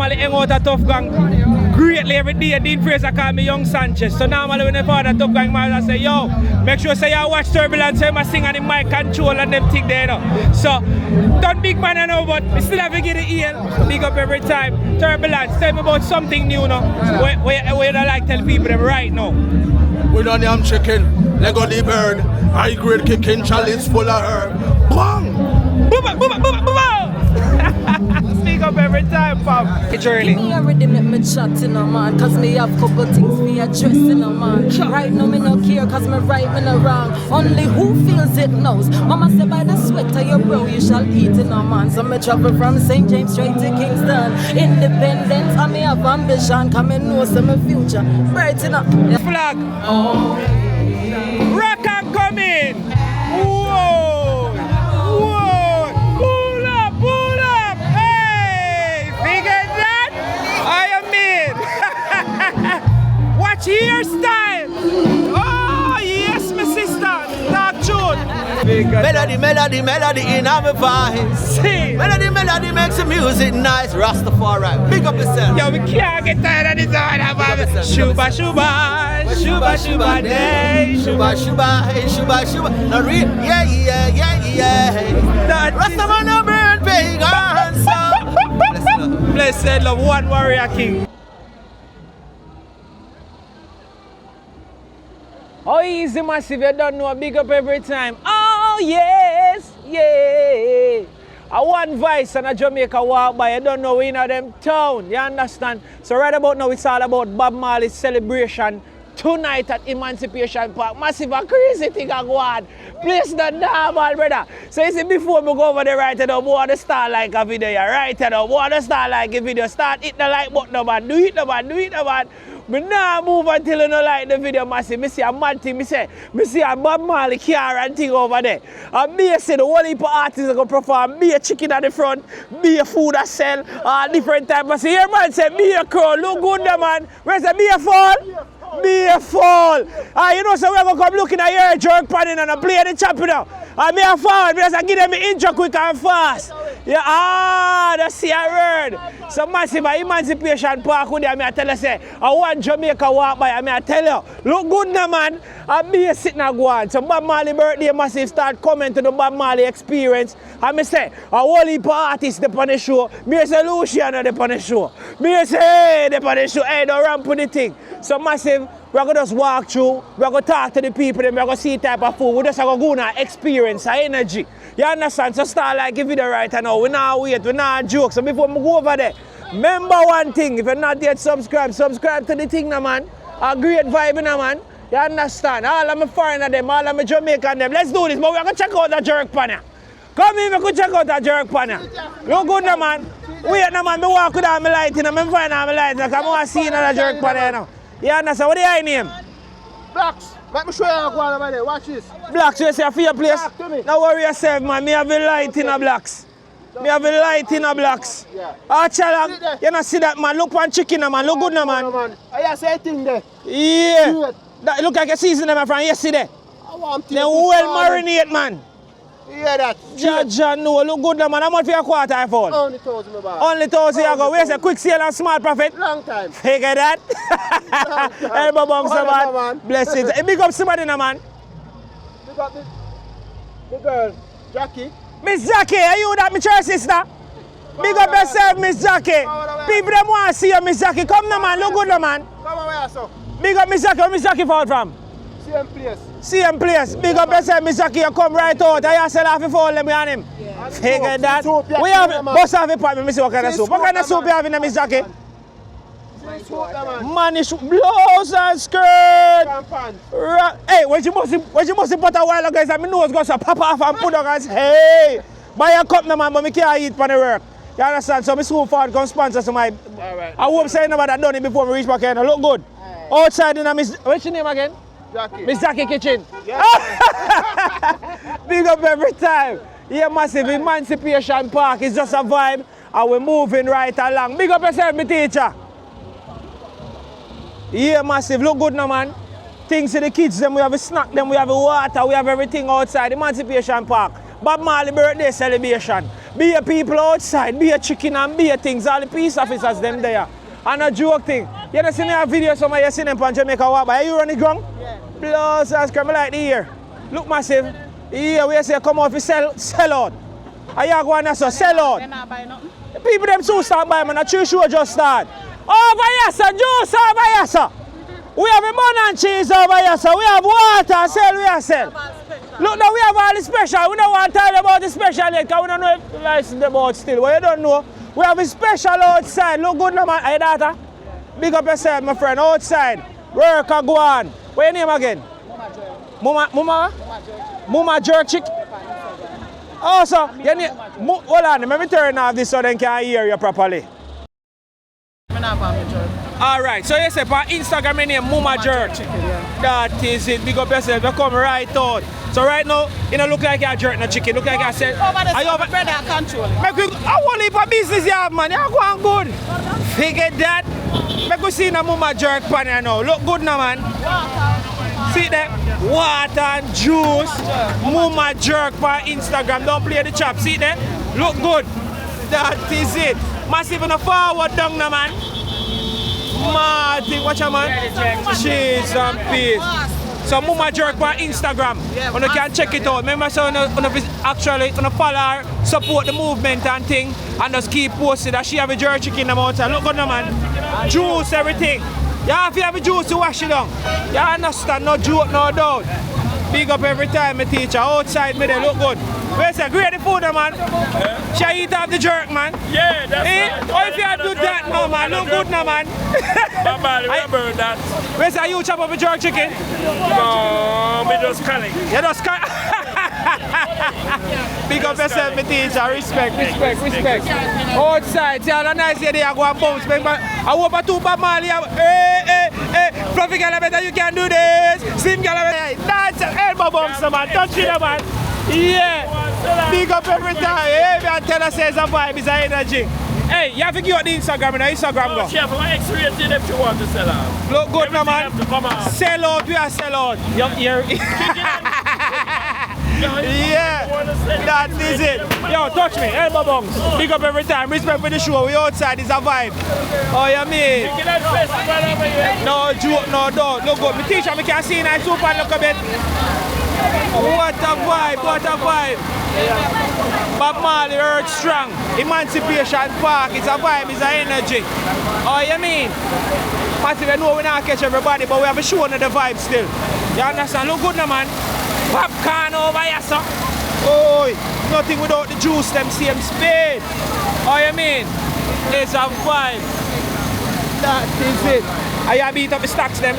normally hang out at Tough Gang greatly every day. Dean Fraser call me Young Sanchez. So normally when I fall at Tough Gang, I say, yo, make sure say you watch Turbulence, so you must sing on the mic control and them thing there. So, don't big man I know, but we still have to get the ear. Big up every time. Turbulence, tell me about something new now. Where you don't like tell people them right now. We done yam chicken, leg of the bird, high grade kicking, chalice full of herb. Bang! Booba, booba, booba, booba! Speak up every time, fam. It's early. Me already make me chat in a man, cause me have couple things me address in a man. Right now me no care, cause me right, me no wrong. Only who feels it knows. Mama said by the sweat of your brow you shall eat in a man. So me travel from St. James straight to Kingston. Independence, and me have ambition, cause me know some my future. Bright enough. Flag. Oh. Rock and come in. Whoa. Whoa. Pull up, pull up. Hey. Figure that? I am in. Watch hairstyle. Oh, yes, my sister. Dark tune. Melody, melody, melody in our voice. See. Melody, melody makes the music nice. Rastafari, big up yourself. Yo, we can't get tired of this one. Shuba, shuba, shuba, shuba day. Shuba, shuba, hey, shuba, shuba. No real, yeah, yeah, yeah, yeah. Rastaman no burn pagan song. Blessed love, one warrior king. Oh, easy, massive, you don't know, big up every time. Oh, yes, yeah. A one voice and a Jamaica walk by, you don't know, we in them town, you understand? So right about now, it's all about Bob Marley's celebration tonight at Emancipation Park. Massive and crazy thing I go on. Place the normal, brother. So you see, before we go over there right now, we want to start like a video, right now. We want to start like a video. Start hit the like button, man. Do it, man. Do it, man. But now move until you don't like the video, massive. Me see a mad thing, me see a Bob Marley car and thing over there. And me say the whole heap of artists are going to perform. Me a chicken at the front, me a food I sell, different type. I see here man say, me a crow, look good there, man. Where's the me a fall? Me a fall. You know, so we're going to come looking at your jerk panning and play the champion now. And me a fall, because I give them the intro quick and fast. Yeah, that's the word. So massive Emancipation Park with them, I tell you, say, I want Jamaica walk by, I tell you, look good now, man. And me sitting and go on. So Bob Marley birthday massive start coming to the Bob Marley experience. And me say, a whole heap of artists they on the show. Me say, Luciano they on the show. Me say, hey, they on the show. Hey, don't ramp with the thing. So massive, we're going to just walk through, we're going to talk to the people, and we're going to see type of food. We're just going to go now, experience, our energy. You understand? So start like a video right now. We're not wait, we're not joke. So before we go over there, remember one thing, if you're not yet subscribe to the thing now, man. A great vibe now, man. You understand? All of my foreigner them, all of my Jamaican them. Let's do this, but we're going to check out that jerk pan. Come in, we could check out that jerk pan. Look good now, man. Wait now, man. I walk without my light, and I'm find out my light. I want to see another jerk pan now. You understand? What do you name? Blacks. Let me show you how to go over there. Watch this. Blacks, you say for your place? Don't worry yourself, man. Me have a light in a Blacks. Me have a light in a Blacks. Yeah. You don't see that, man. Look one chicken, man. Look good, man. I say thing there. Yeah. That look like a season them from yesterday. I want to. They well marinate, man. You hear that? Jaja, no. Look good, man. How much for your quarter I fall? Only 1,000, my bad. Only 1,000 you go. Where's a quick sale and small profit? Long time. Figure that. Elbow bumps, man. Blessings. Big up somebody now, man. Big up the girl, Jackie. Miss Jackie, are you that my church sister? Big up yourself, Miss Jackie. People them want to see you, Miss Jackie. Come now, man. Look good now, man. Come on, where so? Big up Miss Jackie. Where Miss Jackie fall from? Same place. Same place. Big up yourself, Miss Jackie. You come right out. I sell off the phone, let me on him. Yeah. Figure that. We have bust off the pot. Let me see what kind of soup. What kind of soup you have in Miss Jackie? Manish blouse and skirt. Hey, when you must put a while ago, guys, I know it's going to pop off and put on guys. Hey, buy a cup, man, but I can't eat for the work. You understand? So I soon forward come sponsor to my. Right. I hope say nobody done it before we reach back here. Look good. Right. Outside in a Miss. What's your name again? Jackie. Miss Jackie Kitchen. Yeah. Big up every time. Yeah, massive Emancipation Park. It's just a vibe, and we're moving right along. Big up yourself, my teacher. Yeah, massive. Look good now, man. Things to the kids, them we have a snack, them we have a water, we have everything outside. Emancipation Park. Bob Marley birthday celebration. Be a people outside, be a chicken and be a things. All the peace officers them there. And a joke thing. You know see me a video somewhere you see them from Jamaica walk by. Are you running ground? Yeah. Blows and scream like the ear. Look massive. Here we say come out for sell out. Are you going to sell out? They not buy nothing. The people them soon start buying, man. The true show just start. Over here, sir. Juice over here, sir. We have a bun and cheese over here, sir. We have water, sell, we have sell. Look now, we have all the special. We don't want to tell you about the special yet, because we don't know if the license about still. But you don't know. We have a special outside. Look good now, man. Hey, daughter. Big up yourself, my friend. Outside. Work or go on. What's your name again? Mama Jerk Chick. Oh, so, hold on. Let me turn off this so they can hear you properly. Alright, so you say for Instagram your name Mama Jerk. That is it. Big up yourself. You come right out. So right now, you don't look like you're jerking a chicken. Look like I said. Over the brother I control it. I want to leave a business you have, man. You're going good. Figure that. Make you see the Mama Jerk pan here now. Look good now, man. See that? Water and juice. Mama Jerk for Instagram. Don't play the chop. See that? Look good. That is it. Massive on a forward down now, man. Marty, watch out, man. Cheese and peace. So Mama Jerk on Instagram. You can check it out. Remember, so actually follow her, support the movement and thing, and just keep posting that she have a jerk chicken in the mountain. Look good now, man. Juice, everything. You have to have a juice to wash it down. You understand? No joke, no doubt. Big up every time I teach her. Outside me they look good. Where's the great food, man? Yeah. Shall I eat up the jerk, man? Yeah, that's right. Or if you do that now, man, look good now, man. Remember that. Where's the you chop up a jerk chicken? No, me just calling. You just can't. Big up yourself, my teacher. Respect. Outside, see how nice they are going to bounce. I hope I do Bob Marley. Hey. Fluffy girl, I bet you can do this. Slim girl, I bet. That's elbow bumps, man. Touch it, man. Yeah. Big up every time. Hey, man, tell us it's a vibe, it's an energy. Hey, you have to give out the Instagram and Instagram go. Yeah, for my X-rated if you want to sell out. Look good now, man. Sell out, we are sell out. Yeah, that is it. Yo, touch me, elbow bumps. Big up every time. Respect for the show. We outside, it's a vibe. Oh, you mean? No joke, no doubt. Look good. My teacher, I can see nice super look a bit. What a vibe. Bob Marley, Earth Strong, Emancipation Park, it's a vibe, it's an energy. Oh, you mean? Massive, I know we not catch everybody, but we have a show on the vibe still. You understand? Look good now, man. Popcorn over here, sir. Oh, nothing without the juice, them same speed. Oh, you mean? It's a vibe. That is it. I beat up the stocks, them.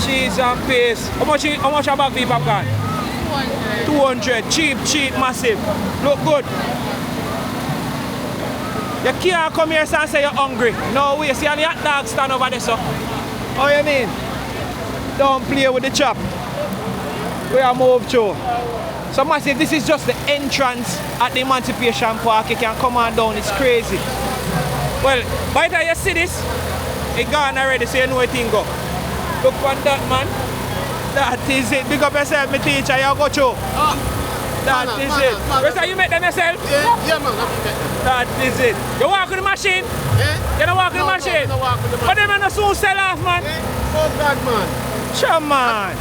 Cheese and paste. How much about the popcorn? 200. Cheap, massive. Look good. You can't come here and say you're hungry. No way. See, all the hot dogs stand over there, so. Oh, you mean? Don't play with the chop. We are moved through. So massive, this is just the entrance at the Emancipation Park. You can come on down, it's crazy. Well, by the time you see this, it's gone already, so you know it go. Look on that, man. That is it. Big up yourself, my teacher, you go through. That is it. Where's that you make them yourself? Yeah, man, I make them. That is it. You walk with the machine? Yeah. You don't walk with the machine? No, walk with the machine. But them are not soon sell off, man. Yeah. Oh, God, man. Sure, man.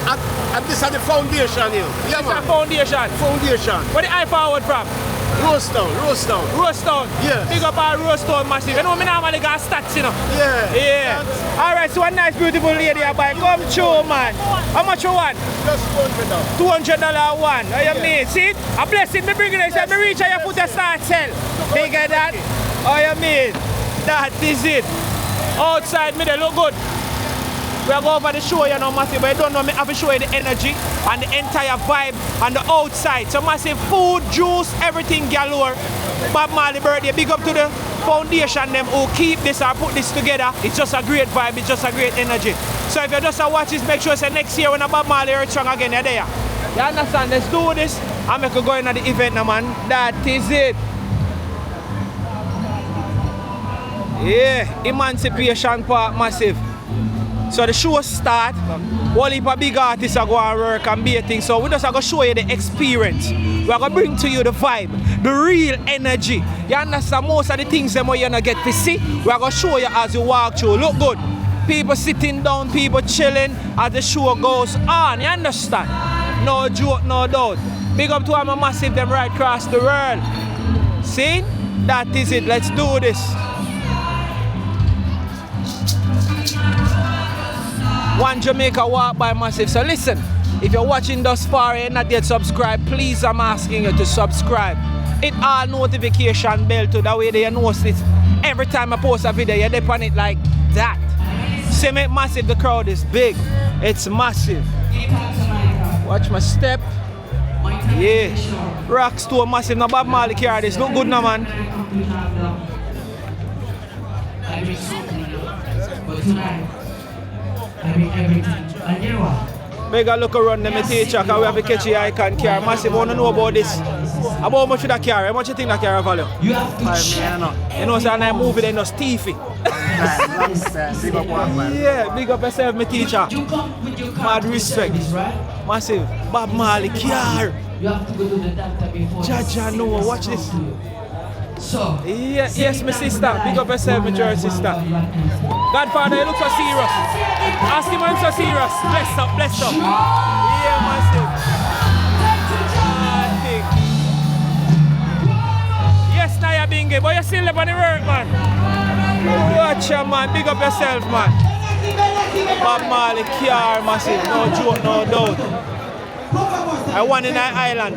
And this is the foundation here. Yeah, man. This is foundation? Foundation. Where the eye forward from? Roasttown. Yeah. Big up our Roasttown massive. You know me normally got stats, you know? Yeah. Alright, so a nice beautiful lady I buy. Come through, man. How much you want? Just $200. $200 one. How you mean? See? A blessing me bring it. Say me reach and you put a start sell. You get that? How you mean? That is it. Outside me they look good. We are going over the show, you know, massive, but you don't know me have to show you the energy and the entire vibe and the outside. So massive food, juice, everything galore. Bob Marley birthday, big up to the foundation them who keep this or put this together. It's just a great vibe, it's just a great energy. So if you just watch this, make sure say next year when a Bob Marley Earth Strong again, you're there. You understand? Let's do this and make a go into the event now, man. That is it. Yeah, Emancipation Park, massive. So the show start, all heap of big artists are going to work and be a thing. So we just are going to show you the experience. We are going to bring to you the vibe, the real energy. You understand most of the things that you're going to get to see. We are going to show you as you walk through. Look good. People sitting down, people chilling as the show goes on. You understand? No joke, no doubt. Big up to all my massive them right across the world. See? That is it. Let's do this. One Jamaica walk by massive. So listen, if you're watching thus far and not yet subscribed, please I'm asking you to subscribe. Hit all notification bell to that way they know this. Every time I post a video, you dip on it like that. See me massive, the crowd is big. It's massive. Watch my step. Yeah. Rocks to a massive. Now Bob Marley carry this. Look good now, man. Make a look around them, teacher, because we have a catchy icon carry. Massive, I want to know about this. About how much should that carry? How much you think that carry value? You have to know. You know, so I move it and it's teethy. Big up one, man. Yeah, big up yourself, my teacher. Mad respect. Massive. Bob Marley, care. You have to go to the doctor before. Jaja, no, watch this. So, yeah, yes, my sister. Big up yourself, my Jersey sister. Godfather, you look so serious. Ask him when so serious. Bless up, bless up. Yeah, massive. Yes, Naya Bingy, but you still live on the work, man. Watch ya, man. Big up yourself, man. Bob Marley, care, massive. No joke, no doubt. I won in that island.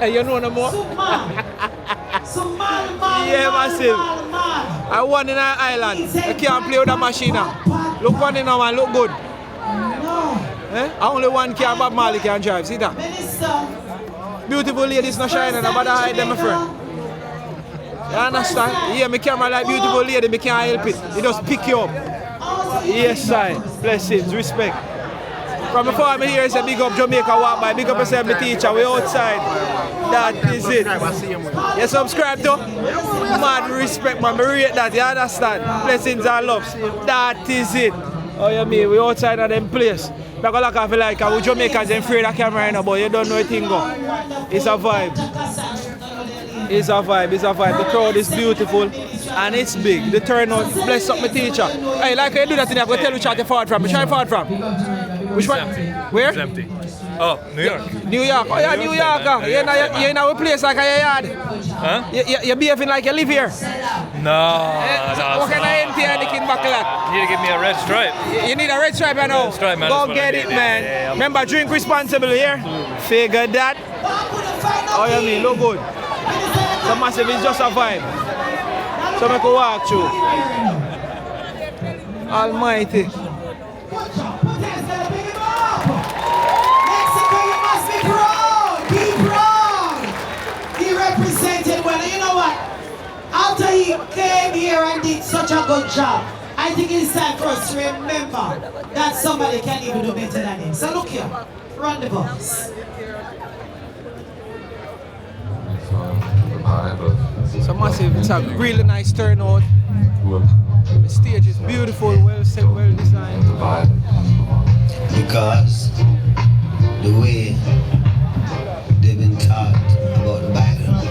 You know no more? Yeah, massive. I won in an island. I can't play with a machine now. Look on it now, man. Look good. Eh? Only one car Bob Marley can drive. See that? Beautiful ladies not shining. Nobody hide them, my friend. You understand? Yeah, my camera like beautiful lady. I can't help it. It just pick you up. Yes, sir. Blessings. Respect. From before I'm here, it's a big up Jamaica walk by. Big up yourself, my teacher. We're outside. That is it. You subscribe to? Mad respect, man. I rate that. You understand? Blessings and loves. That is it. Oh, you mean? We're outside of them place. But I like we Jamaicans ain't afraid of camera now, but you don't know anything go. It's a vibe. It's a vibe. It's a vibe. The crowd is beautiful and it's big. The turnout. Bless up my teacher. Hey, like I do that thing, I'm going to tell you where you're forward from. Which one you forward from? Which one? Where? It's empty. Oh, New York. New York. Oh, yeah, New York. You're in our place like a yard. Huh? You're behaving like you live here. No. What kind of empty and the kid buckle that? You need to give me a red stripe. You need a red stripe, I know. Red stripe, man, go get it, man. Yeah. Remember, drink responsibly here. Figure that. Oh, you mean, look good. So massive, it's just a vibe. So I can walk through. Almighty. After he came here and did such a good job, I think it's time for us to remember that somebody can even do better than him. So look here, run the box. So massive, it's a really nice turnout. The stage is beautiful, well set, well designed. Because the way they've been taught about the Bible,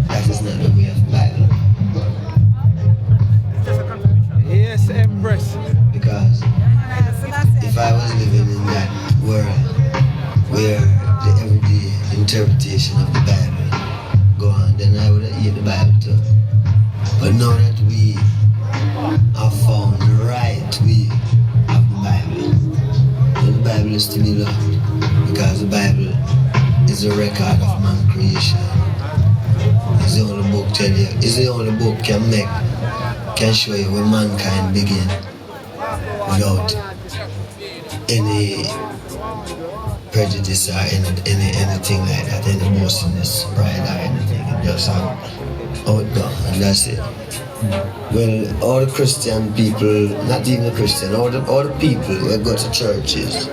that is not the way of the Bible. Yes, Empress. Because if I was living in that world where the everyday interpretation of the Bible go on, then I would have eaten the Bible too. But now that we have found the right way of the Bible, then the Bible is to be loved. Because the Bible is a record of man's creation. It's the only book tell you, it's the only book can show you where mankind began without any prejudice or anything like that, any boastfulness, pride or anything. It just how it goes, and that's it. Well, all the Christian people, not even the Christian, all the people that go to churches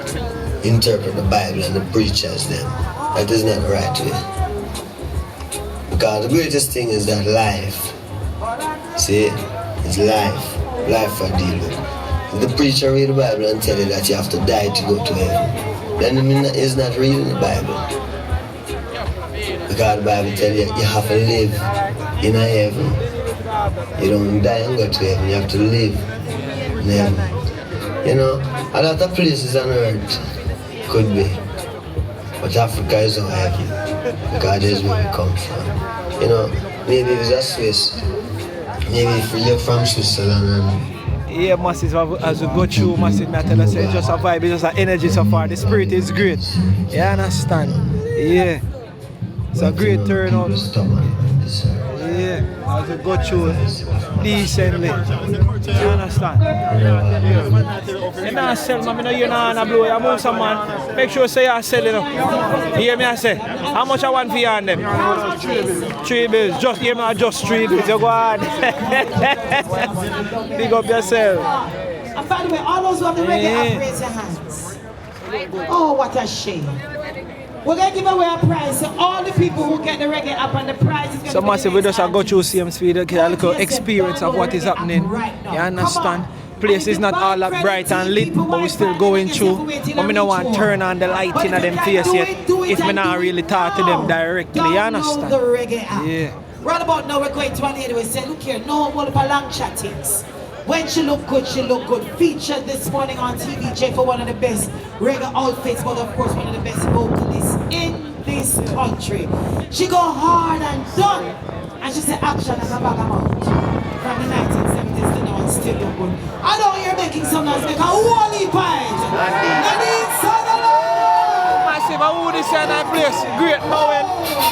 interpret the Bible and the preachers them. That is not the right way. Because the greatest thing is that life. See, it's life. Life I deal with. the preacher read the Bible and tell you that you have to die to go to heaven, then it's not reading the Bible. Because the Bible tells you you have to live in a heaven. You don't die and go to heaven, you have to live in heaven. You know, a lot of places on earth could be, but Africa is our heaven, because that's where we come from. You know, maybe if it's a Swiss, maybe if you're from Switzerland and yeah, massive, as we go through massive metal, it's just a vibe, it's just an energy so far. The spirit is great. You understand? Yeah. It's a great turnout. Yeah, as we go through decently. You understand? You know, sell, man. You know, blow. You move some man. Make sure you say you're selling up. You hear me? I say, how much I want for you on them? 3 bills. Just hear me, just 3 bills. You go on. Big up yourself. And by the way, all those who have the reggae, raise your hands. Oh, what a shame. We're going to give away a prize to all the people who get the reggae up, and the prize is going so to be massive, we just go through same speed, get a little experience of what is happening. You understand? Place is not all that bright and lit, but we still going through. But we don't want to turn on the light in them face yet if we not really talk to them directly. You understand? Yeah. Right about now, we're going to an area where we say, look here, no more for long chattings. When she look good, she look good. Featured this morning on TVJ for one of the best reggae outfits, but of course one of the best vocalists in this country. She go hard and done, and she said action as a bag of mouth. From the 1970s to now, and still look good. I don't hear making some noise, make a wally pint. Nadine Sutherland! Massive, who this in that place? Great Noel.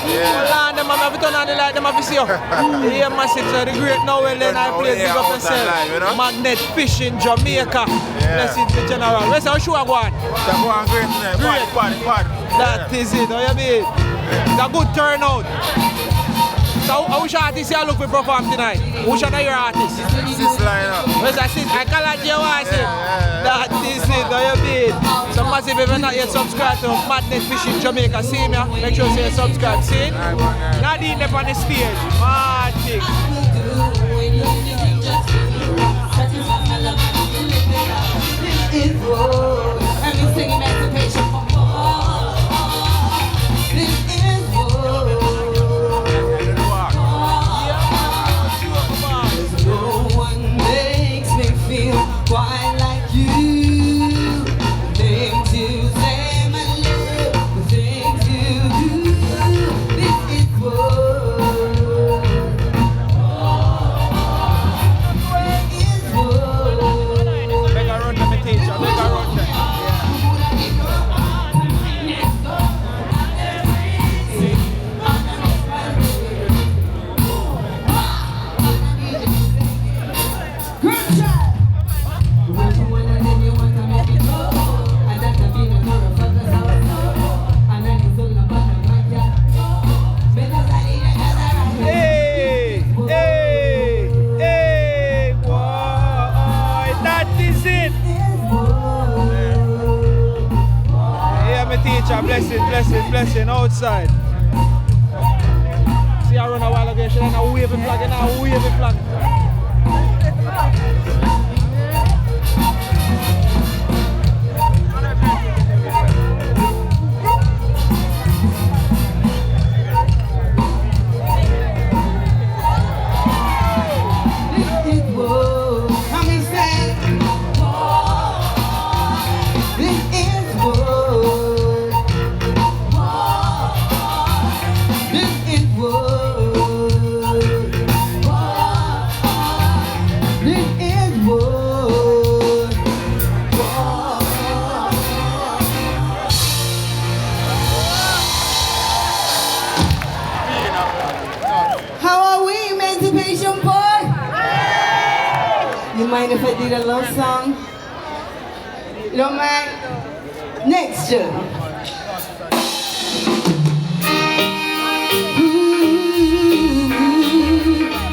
Land them, have to turn on the light, them have to see you. Yeah, massive, so the Great Noel in that place, big up yourself. Magnet fishing, Jamaica. Blessed the general. Where's our show going? Great. That is it, how you mean? It's a good turnout. So, which artist you look for perform tonight? Which one of your artists? Sis lineup. Where's that sis? I call it your wife. That is it, how you mean? So massive, if you're not yet subscribed to Magnet Fishing Jamaica, see me, make sure you subscribe. See? Nadine up on the stage. Magic. This is war. And we sing Emancipation for war. This is war. No one makes me feel quite like you. The things you say, my love, the things you do. This is war. Where is war? Make a run, let me teach you. Make a run. Blessing outside. See I run a while ago, she had a wavy flag and a wavy flag. Mind if I did a love song? You don't mind? Next year.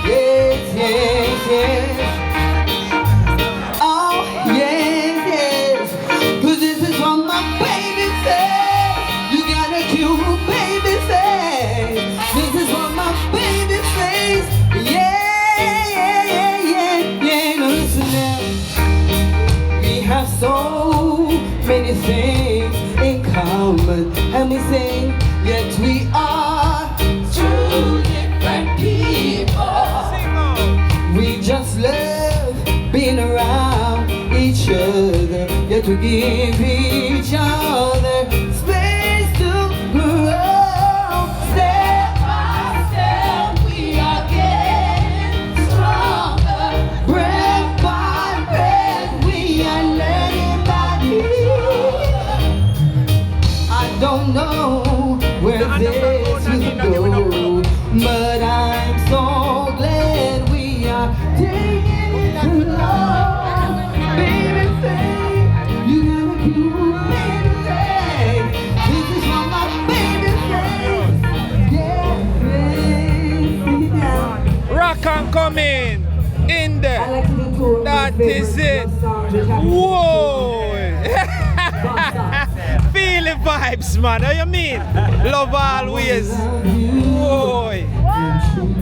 Yes, yes, yes. Oh, yes, yes. 'Cause this is what my baby says. You gotta kill my baby face. This is what my baby says. Yeah. being around each other, yet we give each other space to grow. Step by step, we are getting stronger. Breath by breath, we are learning by ear. I don't know where this will go, but I'm so glad we are taking it along. Baby, say you never keep me safe. This is how my baby says. Yeah, Rock and come in there. That is it. Whoa. Feel the vibes, man. How you mean? Love always. Whoa.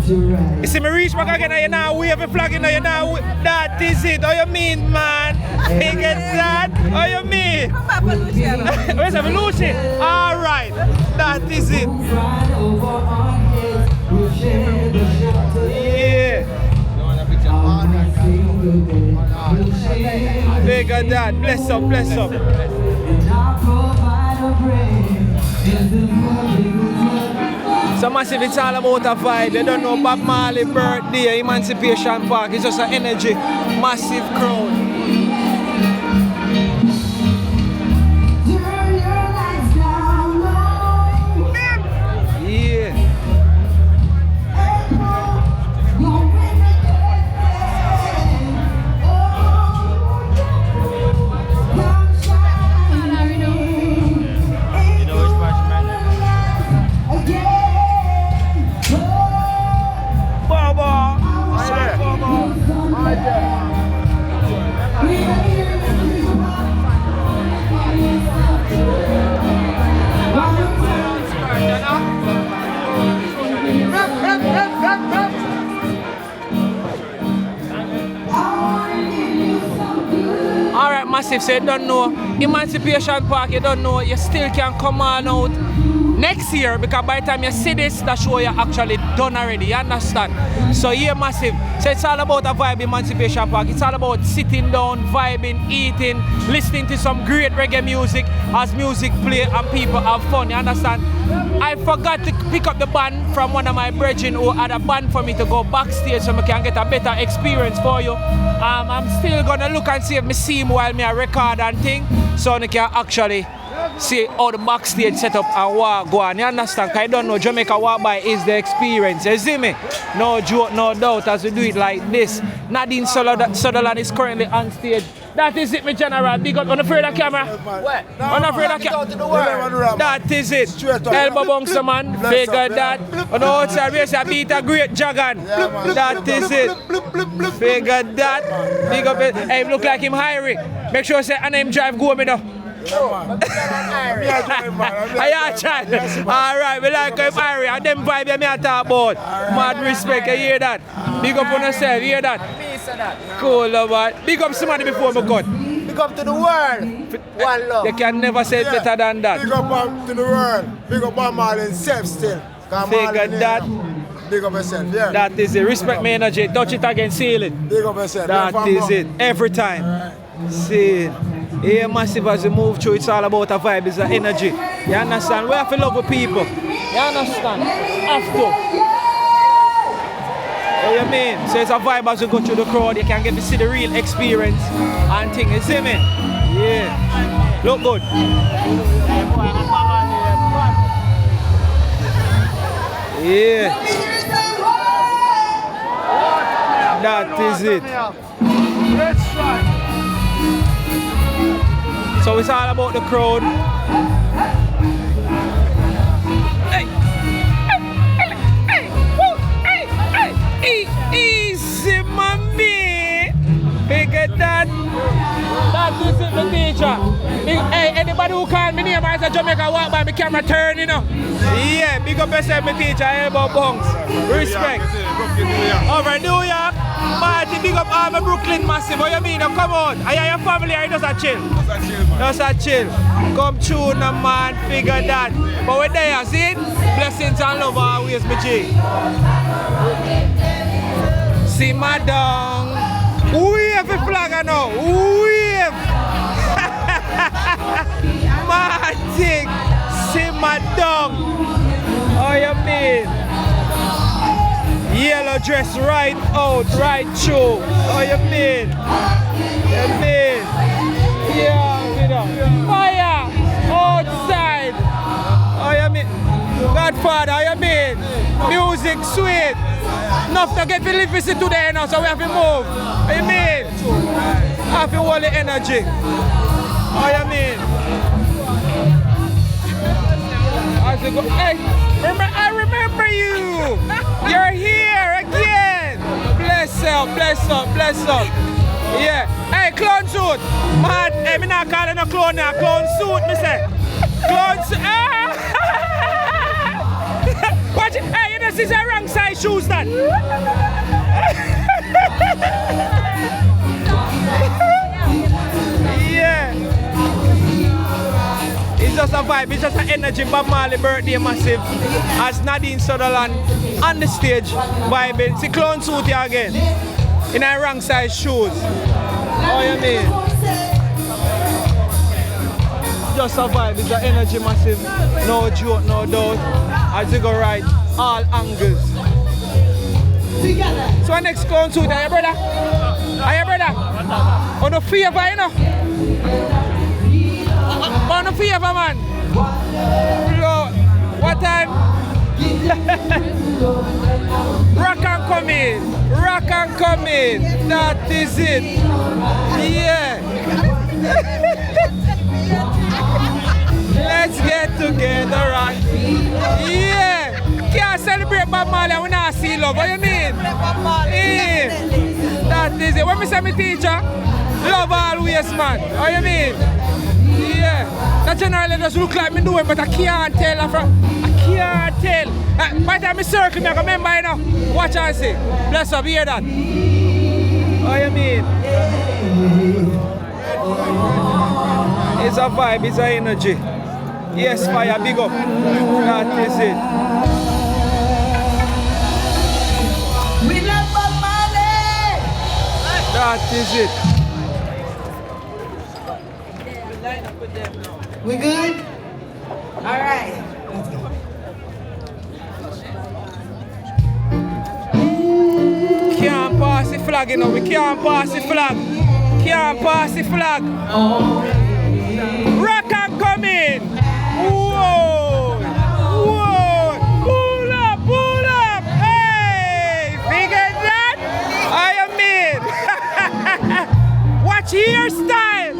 You see me reach back again and you now wave a flag and you now that is it. How you mean, man? You get that? How you mean? Where's the Lucy? Alright. That is it. Yeah. Bigger that. Bless up, bless up. So massive, it's all about a vibe. You don't know Bob Marley birthday, Emancipation Park. It's just an energy, massive crowd. Yeah. Alright, massive, so you don't know Emancipation Park, you don't know, you still can come on out next year, because by the time you see this, that show you actually done already, you understand? So yeah, massive. So it's all about a vibe, Emancipation Park. It's all about sitting down, vibing, eating, listening to some great reggae music as music play and people have fun, you understand? I forgot to pick up the band from one of my brethren who had a band for me to go backstage so I can get a better experience for you. I'm still gonna look and see if I see him while I record and thing, so I can actually see how the backstage setup and what go on. You understand? Because I don't know, Jamaica walk by is the experience. You see me? No joke, no doubt as we do it like this. Nadine Sutherland is currently on stage. That is it, my general. Big up on the front of the camera. What? On the front of the camera. That is it. Elbow bunks, man. Figure that. On the outside, we say beat a great dragon. That is it. Figure that. Big up it. Hey, look like him hairy. Make sure say and him drive go me now. I try. Alright, we like him hairy. And them vibe me I talk about. Mad respect, you hear that? Big up on yourself, you hear that? Cool, love. Big up somebody before me cut. Big up to the world. One love. You can never say it better than that. Big up to the world. Big up Bob Marley himself still. Figure that. Big up yourself, yeah. That is it. Respect my energy. Touch it again, seal it. Big up yourself. That is it. Every time. See it. Here, massive as we move through, it's all about a vibe, it's an energy. You understand? We have to love the people. You understand? Have to. What you mean? So it's a vibe as you go through the crowd, you can get to see the real experience and thing. You see me? Yeah. Look good. Yeah. That is it. So it's all about the crowd. Easy, mommy. Figure that. That is it, my teacher. Hey, anybody who call me name as a Jamaica walk by my camera turn, you know. Yeah, big up yourself, my teacher. Elbow bunks. Respect. Over New York. Marty, big up all my Brooklyn massive. What you mean? Now, come on. Are you your family or you just a chill? Just a chill. Come true, no man. Figure that. But we're there, see it? Blessings and love always, my G. See my dong. Wave the flag now. Wave. Magic. Simmer down. Oh, you mean? Yellow dress right out, right through. Oh, you mean? You mean? Yeah, you know. Fire outside. Oh, you mean? Godfather, how you mean? Music sweet. Enough to get the lyrics today now, so we have to move. How you mean? Have to hold the energy. How you mean? As we go, hey, I remember you. You're here again. Bless up, bless up, bless up. Yeah. Hey, clown suit. Man, hey, me not calling a clown now. Clown suit, me say. Clown suit. Ah! Watch it. Hey, you know, this is a wrong size shoes then. Yeah. It's just a vibe, it's just an energy. Bob Marley birthday massive. As Nadine Sutherland on the stage vibing. See clown suit here again. In a wrong size shoes. Oh, you mean? Just a vibe, it's an energy massive. No joke, no doubt. As you go right, all angles. So next clown suit, are you brother? Are you brother? On the favor, you know? On the favor, man. What time? Rock and come in. Rock and come in. That is it. Yeah. Let's get together, right? Yeah. Can't celebrate Bob Marley and we not see love. What do you mean? Yeah. That is it. When me say me teacher, love always, man. What do you mean? Yeah. That generally just look like me doing, but I can't tell. I can't tell. By the time I circle me, I remember, you know. Watch and see. Bless up, hear that. What you mean? It's a vibe, it's an energy. Yes, fire, big up. That is it. We love Bob Marley. That is it. We good? All right. Let's go. Can't pass the flag, you know. We can't pass the flag. Can't pass the flag. Rock and come in. Whoa. Whoa. Pull up, pull up. Hey, figure that? I am in. Watch hairstyle.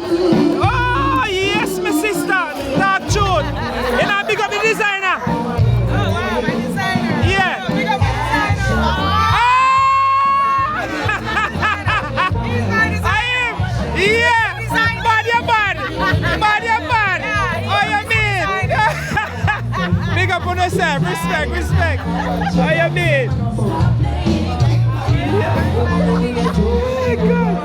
Oh, yes, my sister. Dark June. You know, big up the designer. Oh, wow, my designer. Yeah. Big up my designer. He's my designer. I am. Yeah. Bad your bad. Bad your bad. Oh, you mean? Big up on yourself. Respect, respect. Oh, you mean? Oh, my God.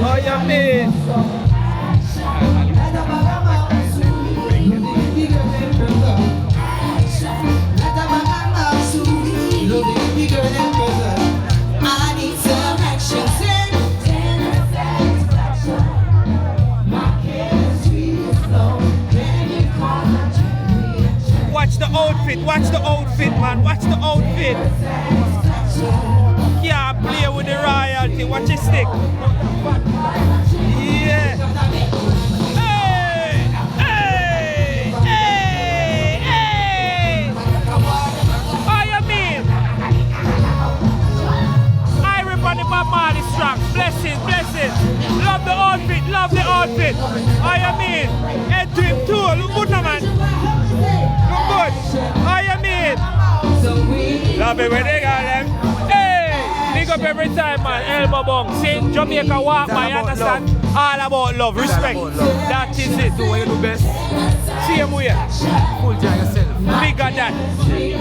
Oh, you mean? I need some action. Watch the outfit, man. Watch the outfit. Can't play with the royalty. Watch your stick. Yeah. Hey! Hey! Hey! Hey! Oh, you mean? I rip on the Bob Marley strong. Blessings, blessings. Love the outfit, love the outfit. Oh, you mean? Head drip too. Look good now, man. Look good. Oh, you mean? Love it when they got them. Hey! Big up every time, man. Elbow bump. Sing Jamaica walk, man. You understand? All about love. Respect. That is it. Do what you do best. Same way. Full joy yourself. Bigger than.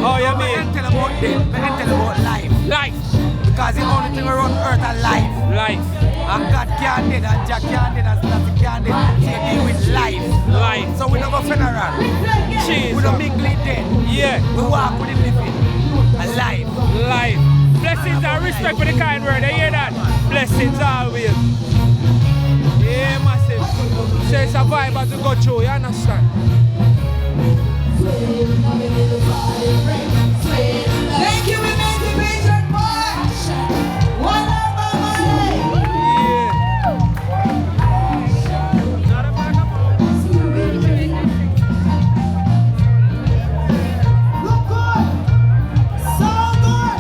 Oh, you mean? Tell about them. Tell about life. Life. Because the only thing we run earth is life. Life. And God can't dead, and Jack can't dead, and Selassie can't dead. So you deal with life. Life. So we don't go funeral. Jesus. We don't mingle it dead. Yeah. We walk with the living. And life. Life. Blessings and respect for the kind word. You hear that? Blessings always. Yeah, massive. So it's a vibe as we go through, you understand? Thank you, Emancipation March. One of my money. Look good. So good.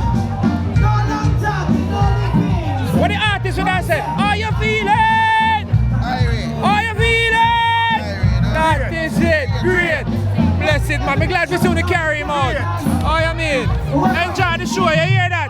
No long talking, no living. What the artist would I say? How you feeling? How you feeling? That is it. Great. Bless it, man. I'm glad we soon to carry him out. Oh, you mean? Enjoy the show, you hear that?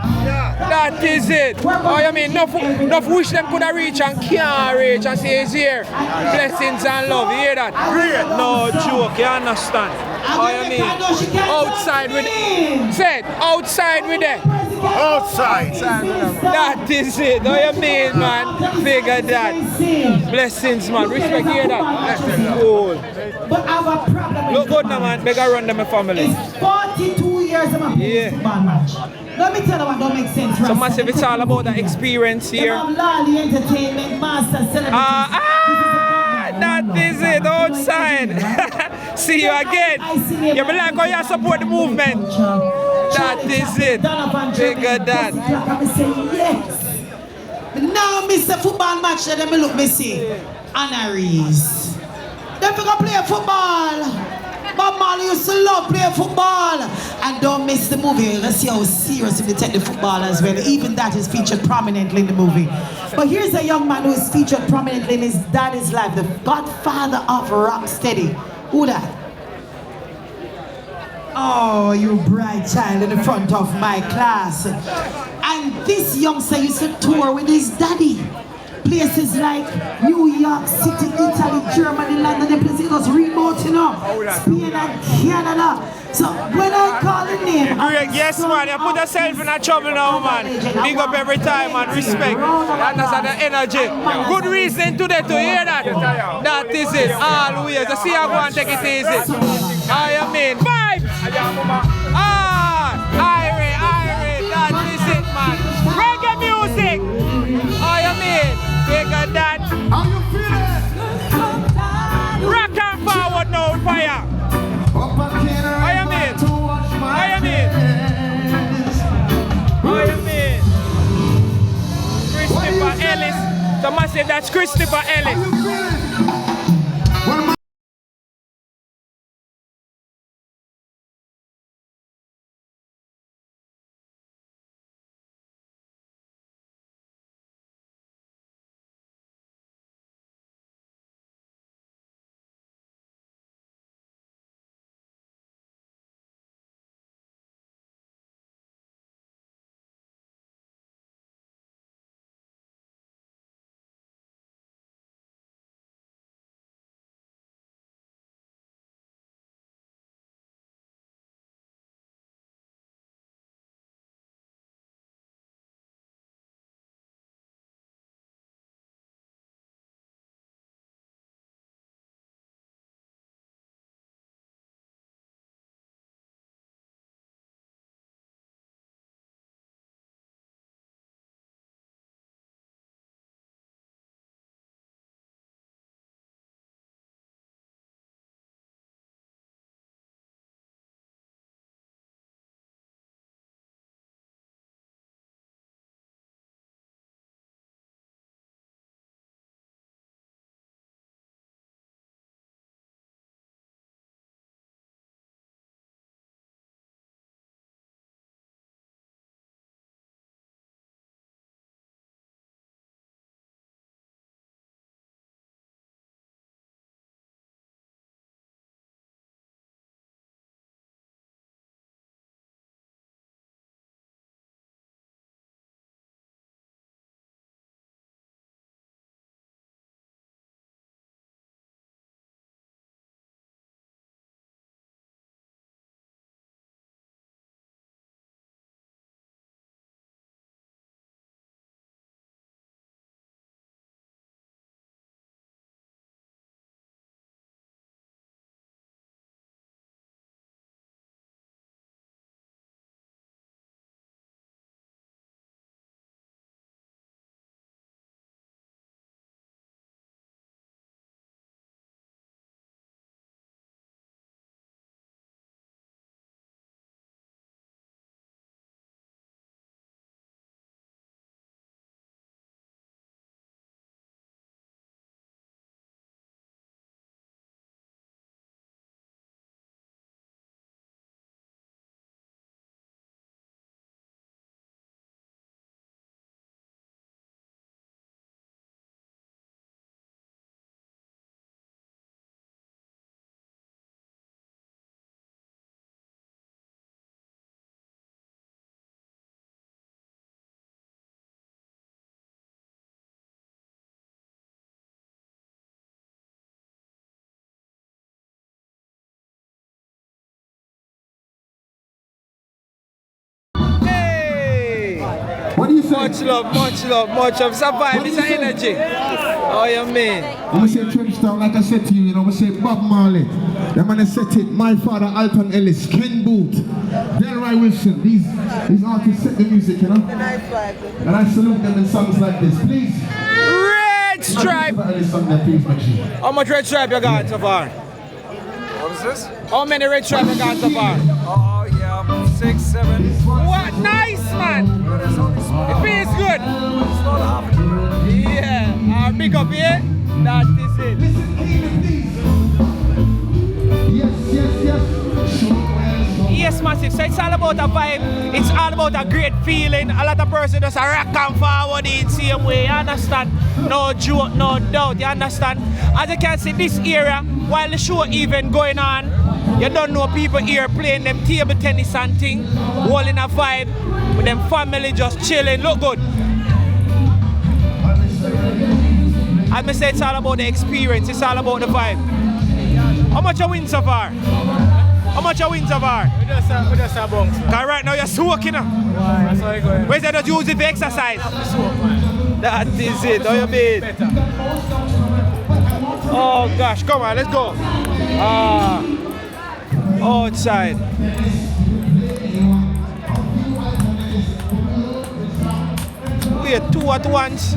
That is it. Oh, you mean? Enough wish them could have reached and can't reach and say he's here. Blessings and love, you hear that? Great. No joke, you understand? Oh, you mean? Outside with it. Said, outside with it. Outside. That is it. Oh, you mean, man? Figure that. Blessings, man. Respect, you hear that? Cool. But I have a problem. Look good now, man. Beg I run them a family. It's 42 years of my football match. Let me tell you what don't make sense. So massive, it's all about the experience here. Lolly Entertainment Master Celebrities. That is it, outside. See you again. You be like how you support the movement. That is it. Figure that. Yes. Now, Mr. Football match, let me look, me see. Honorees. They gonna play football. Bob Marley used to love playing football. And don't miss the movie. Let's see how serious they take the football as well. Even that is featured prominently in the movie. But here's a young man who is featured prominently in his daddy's life, the godfather of Rocksteady. Who that? Oh, you bright child in the front of my class. And this youngster used to tour with his daddy. Places like New York City, Italy, Germany, London, the places was remote, you know, Spain and Canada. So when I call the name, yes, man, you put yourself in a trouble now, man. Big up every time, man. Respect. That's the energy. Good reason today to hear that. That is it. Always. You see, I go and take it easy. I mean, vibes. Irie. That is it, man. Reggae music. I mean. Figure that. How you feeling? Rock and forward now, fire. I mean. Christopher Ellis. The massive, that's Christopher Ellis. What do you say? Much love, much love, much of survive. It's an energy. Oh, you mean? I'm gonna say Trenchtown, like I said to you, you know, I'm gonna say Bob Marley. I'm gonna set it, my father, Alton Ellis, Ken Booth, Delroy Wilson. These artists set the music, you know? And I salute them in songs like this. Please. Red Stripe. How much Red Stripe you got so far? What is this? How many Red Stripe you got so far? Oh, yeah, 6, 7. What? Nice, man. It feels good. Yeah. Big up here. That is it. Yes, massive. So it's all about a vibe. It's all about a great feeling. A lot of persons just rock and forward in the same way. You understand? No joke, no doubt. You understand? As you can see, this area, while the show even going on, you don't know people here playing them table tennis and thing, holding a vibe with them family just chilling. Look good. As I say, it's all about the experience. It's all about the vibe. How much you win so far? How much you win so far? We just a bounce. Because right now you're soaking. That's how you go. Where's that just use it for exercise? That is it. How you mean? Oh gosh, come on, let's go. Outside. We are two at once.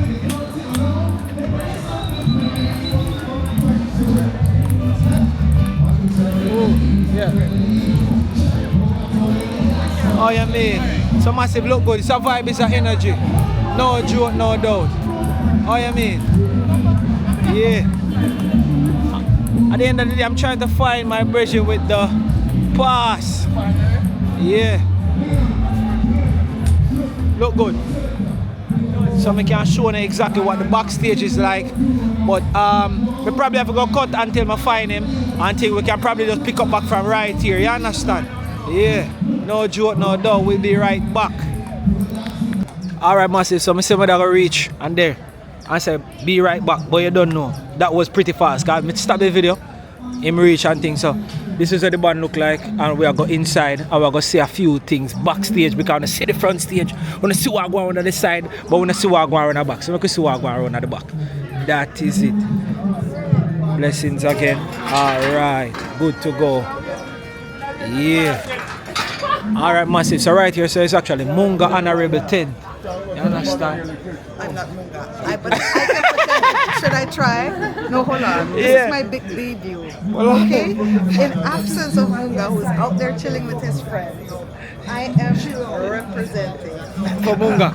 Yeah. Oh, you mean? So massive look good. It's a vibe, it's an energy. No joke, no doubt. Oh, you mean? Yeah. At the end of the day, I'm trying to find my bridging with the pass. Yeah. Look good. So I can't show you exactly what the backstage is like. But we probably have to go cut until I find him. Until we can probably just pick up back from right here. You understand? Yeah. No joke, no doubt. We'll be right back. Alright, massive. So I say I'm gonna reach and there. I said be right back. But you don't know. That was pretty fast. Cause I stop the video. Him reach and things. So this is what the band look like. And we are going inside and we're going to see a few things backstage because we want to see the front stage. We want to see what going on the side, but we want to see what going on the back. So we can see what going on at the back. That is it. Blessings again. Alright. Good to go. Yeah. Alright, massive. So right here, so it's actually Munga Honorable 10. You understand? I'm not Munga. But I can pretend. Should I try? No, hold on. This is my big debut. Okay? In absence of Munga, who's out there chilling with his friends, I am representing. For Munga.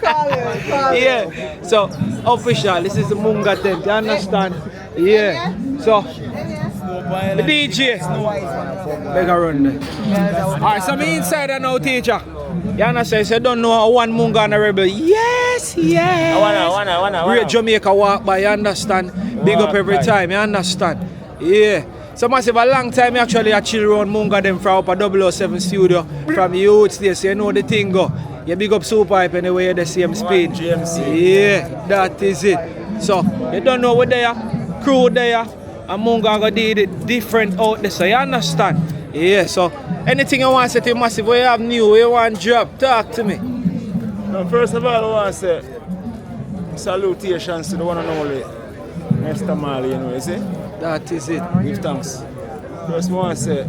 Call him. Yeah. So, official, this is the Munga tent. You understand? Yeah. So, the DJ. Mega run there. Alright, so me inside and now, teacher. You understand? So you don't know one Munga Honorable. Yes, yes. I wanna. Great Jamaica walk by, you understand? Big up every time, you understand? Yeah. So massive a long time actually I chill around Munga them from up at 007 studio from youths there, so you know the thing go. You big up Super Hype anyway, you're the same speed. Yeah, that is it. So you don't know what they are, crew there, and Munga go did it different out there, so you understand? Yeah, so anything you want to say to Massive, what you have new, what you want to drop, talk to me. No, first of all, I want to say salutations to the one and only Mr. Marley, you know, you see? That is it. Give thanks. First, I want to say,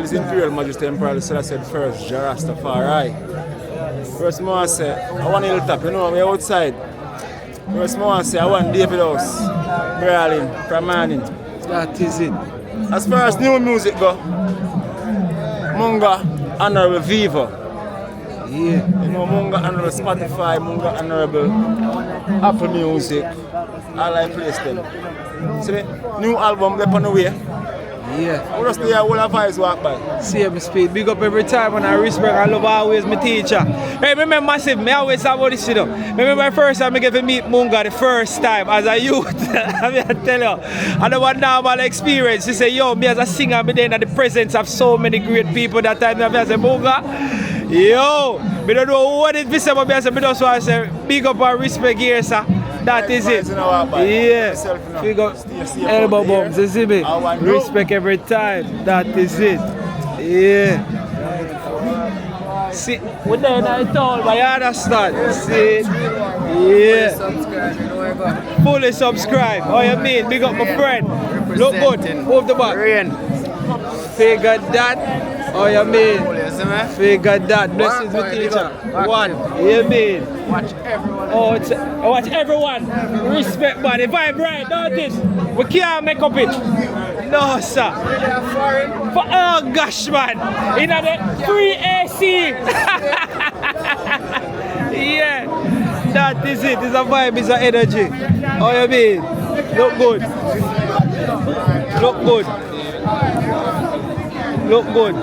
His Imperial Majesty Emperor Selassie first, Jarastafari. First, I want to say, I want a little tap, you know, we're outside. First, I want to say, I want David House, Berlin, from Manning. That is it. As far as new music go, Munga Honorable Viva. Yeah. You know, Munga Honorable Spotify, Munga Honorable Apple Music. All I place them. See the new album they're on the way. Yeah. We just there all our vibes walk by. Same speed. Big up every time and I respect and love always my teacher. Hey, remember Massive, I always have about this shit up. Remember the first time I get to meet Munga the first time as a youth. I mean, I tell you. And the one normal experience. She say, yo, me as a singer, I'm there in the presence of so many great people that time. I say, Munga, yo, I don't know what it is, but I just want to say, big up and respect here, sir. That is it. Yeah. We got elbow bumps, you see me? Respect every time. That is it. Yeah. See, we're there in the town, but you understand? See? Yeah. Fully subscribe. Oh, you mean? Big up my friend. Look good. Move the back. Figure that. Oh, you mean? Figure that. Blessings with teacher. One. You mean? Watch everyone. Oh, watch everyone. Respect, man. The vibe right, don't it? We can't make up it. No, sir. Oh, gosh, man. In the free AC. Yeah. That is it. It's a vibe. It's an energy. Oh, you mean? Look good. Look good. Look good.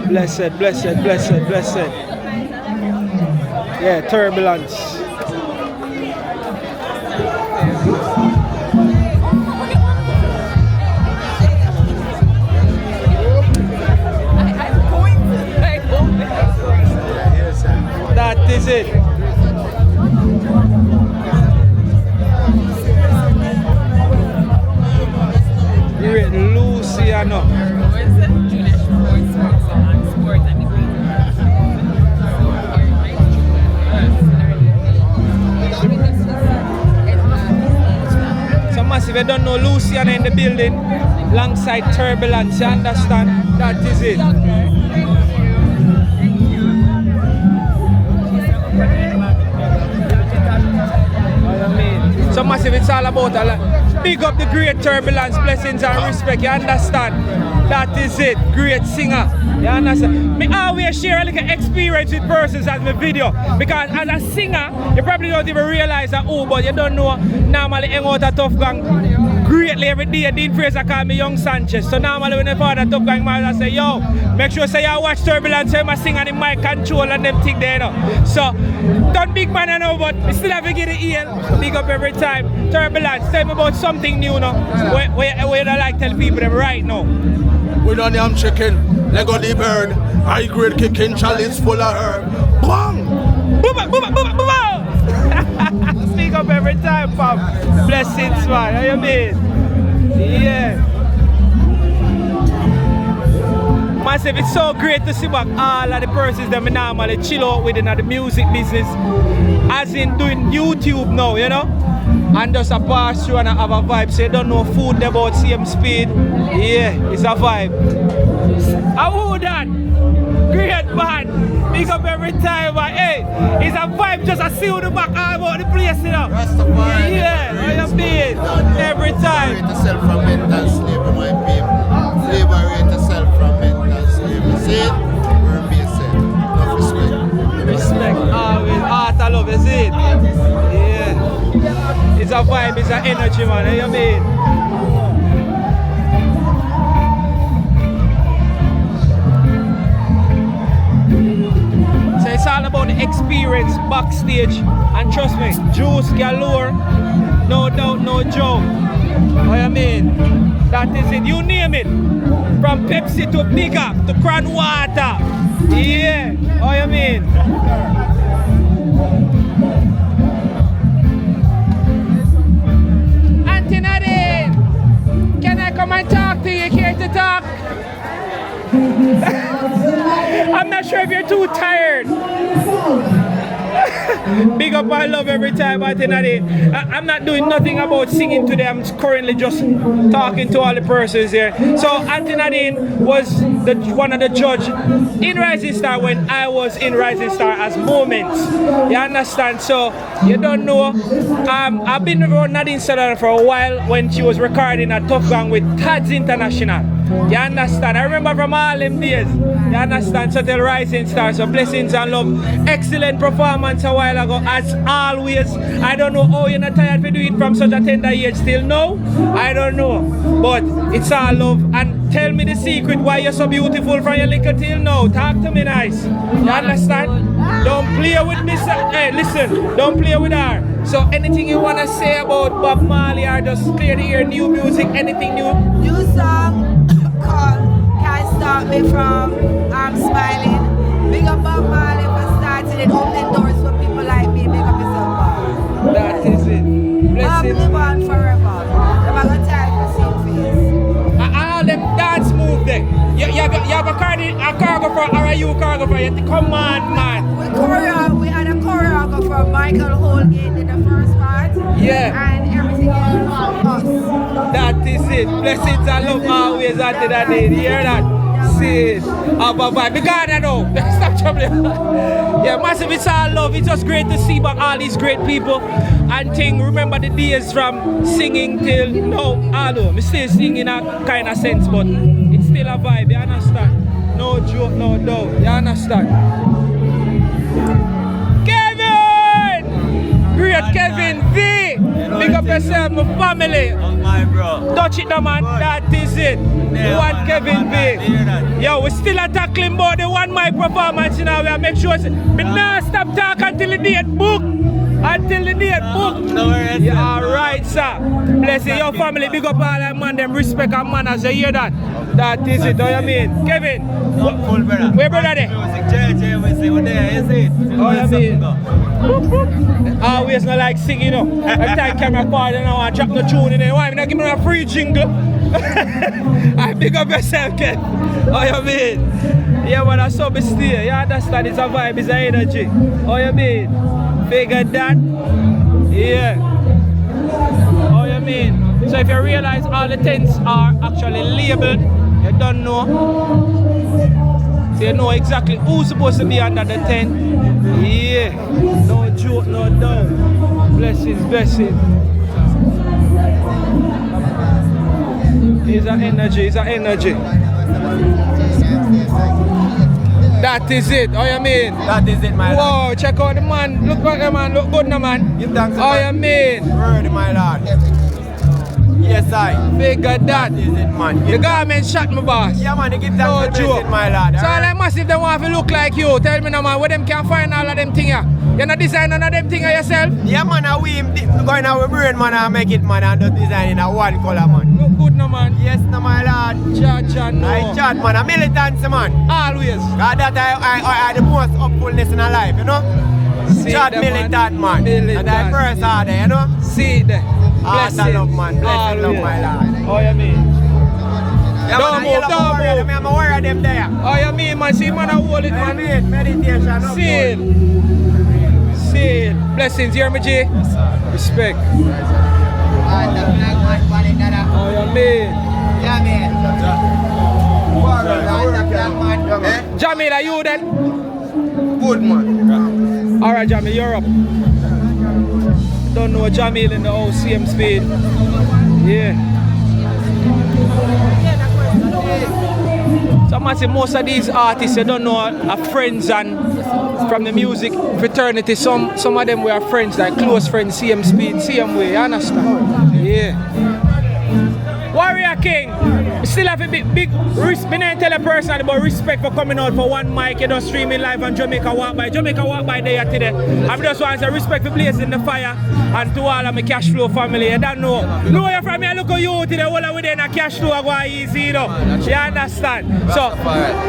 Blessed, blessed, blessed, blessed. Yeah, turbulence. That is it. Great Luciano. So massive, you don't know Luciano in the building, alongside turbulence, you understand? That is it. So massive, it's all about big up the great turbulence, blessings and respect, you understand? That is it, great singer, you understand? Me always share a little experience with persons as my video, because as a singer, you probably don't even realize that, oh, but you don't know, normally hang out at Tough Gang greatly every day. Dean Fraser call me Young Sanchez, so normally when I fall at Tough Gang, I say, yo, make sure say you watch turbulence, so you sing on the mic control and them thing there, you know. So, don't big man I know, but we still have to get the ear, big up every time. Turbulence, tell me about something new now. Where you don't like tell people them right now. We don't yam chicken, leg of the bird, high grade kicking, chalice full of herb. Bang! Booba, booba, booba, booba! Speak up every time, fam. Blessings, man. How you mean? Yeah. Massive, it's so great to see back all of the persons that we normally chill out with in the music business, as in doing YouTube now, you know? And just a pass through and have a vibe. So you don't know food about same speed. Yeah, it's a vibe. How that? Great man. Big up every time, but hey, it's a vibe just to see you the back all about the place, you know. Rastafari. Yeah, how you mean? Every time. Liberate yourself from mental slavery, my people. Liberate yourself from mental slavery. See it? We're being said. Enough respect. Respect, always. Heart of love, is it? Yeah. It's a vibe, it's an energy, man. How you mean? So it's all about the experience backstage, and trust me, juice galore, no doubt, no joke. How you mean? That is it. You name it. From Pepsi to Big Up to Crown Water. Yeah. How you mean? Can I come and talk to you? Here to talk? I'm not sure if you're too tired. Big up my love every time, I'm not doing nothing about singing today. I'm currently just talking to all the persons here. So Auntie Nadine was one of the judge in Rising Star when I was in Rising Star as Moments. You understand? So you don't know. I've been around Nadine Sutherland for a while when she was recording a Tough Gang with Tads International. You understand? I remember from all them days. You understand? So till Rising Star. So blessings and love. Excellent performance a while ago, as always. I don't know how you're not tired to do it from such a tender age till now. I don't know. But it's all love. And tell me the secret why you're so beautiful from your little till now. Talk to me nice. You understand? Don't play with me. Hey, listen. Don't play with her. So anything you want to say about Bob Marley or just clear the air, new music, anything new? New song called Can't Stop Me From Smiling. Big up Bob Marley for starting it, opening doors for people like me. Big up yourself, Bob. That is it. Bob live on forever. I'm going to tell you. are you choreographer? Come on, man. We had a choreographer, Michael Holgate, in the first part. Yeah. And everything else was us. That is it. Blessings and love always after that day. You hear that? See it. Have a vibe. Because I know. Stop troubling. Yeah, massive. It's all love. It's just great to see about all these great people and thing. Remember the days from singing till now. Although I'm still singing in a kind of sense, but it's still a vibe. You understand? No joke, no doubt. You understand? Kevin! Great Kevin V! Big up yourself, my family. My bro. Touch it now, man. That is it. One Kevin B. Yo, we still a tackling about the one mic performance now. We make sure. Me not stop talking until the date book. Until the date book. Yeah, alright, sir. Bless you, your family. Big up all that man. Them respect and manners. You hear that? That is it. What you mean? Kevin. Full brother. Where brother there? Music, JJ, we say, what there, you see it? Oh, you mean? Always not like singing, you know. Every time camera party, you know, I drop the tune in there. Why not give me a free jingle? I big up yourself, Ken. Oh, you mean? Yeah, but that's so still. You understand? It's a vibe, it's an energy. Oh, you mean? Figure that? Yeah. Oh, you mean? So if you realize all the tents are actually labeled, you don't know. So you know exactly who's supposed to be under the tent. Yeah. No joke, no doubt. Blessings, blessings. It's an energy, it's an energy. That is it, oh you mean? That is it, my lord. Whoa, check out the man. Look back, man. Look good now, man. Give thanks to oh you mean? Word, my lord. Yes, I. Figure that. That is it, man. The garment shot my boss. Yeah, man, they give no thanks to joke. it, my lord. So all them massive, they want to look like you. Tell me now, man, where them can find all of them things here? You not design none of them things yourself? Yeah, man, we going our brain, man, and make it, man, and just design in a one color, man. Look good, no, man. Yes, no, my lord. Cha, no. I chat, man, a militant, man. Always. God, that I the most upfulness in our life, you know? Chat militant, man. And I first order, you know? See it there. Blessing. Love, man. Blessing, love, my lord. Oh, you mean? Yeah, don't move, don't move. I'm aware of them there. Oh, you mean, man? See, man, I hold it, man. Meditation. See it. See it. Blessings, you hear me, G? Yes, sir. Respect. Oh, you mean? Yeah, man. Jamil, are you then? Good, man. Alright, Jamil, you're up. Don't know Jamil in the OCM speed. Yeah. So I say most of these artists you don't know are friends and from the music fraternity. Some of them were friends, like close friends, CM speed, CM way, you understand? Yeah. Warrior King, still have a big risk. I don't tell a person about respect for coming out for one mic, you know, streaming live on Jamaica Walk By. Jamaica Walk By there today. I just want to say respect for blazing the fire and to all of my cash flow family. You don't know. No, you're from here, look at you today, all of them cash flow go easy, you know. You understand? So,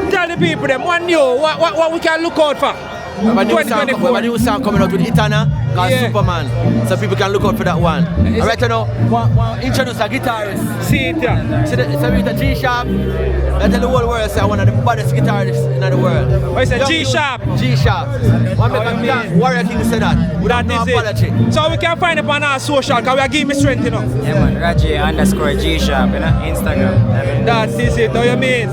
tell the people them, one new, what we can look out for. We have a new song coming out with Itana called Superman. So people can look out for that one. Alright, you know, introduce a guitarist. See it, yeah. So it's a G Sharp. I tell the whole world, say one of the baddest guitarists in the world. What is it, G Sharp? G Sharp. Warrior King said that. Without no apology. So we can find it on our social, because we are giving me strength, you know. Yeah, man. Raji_G Sharp, you know, Instagram. That is it, what you mean?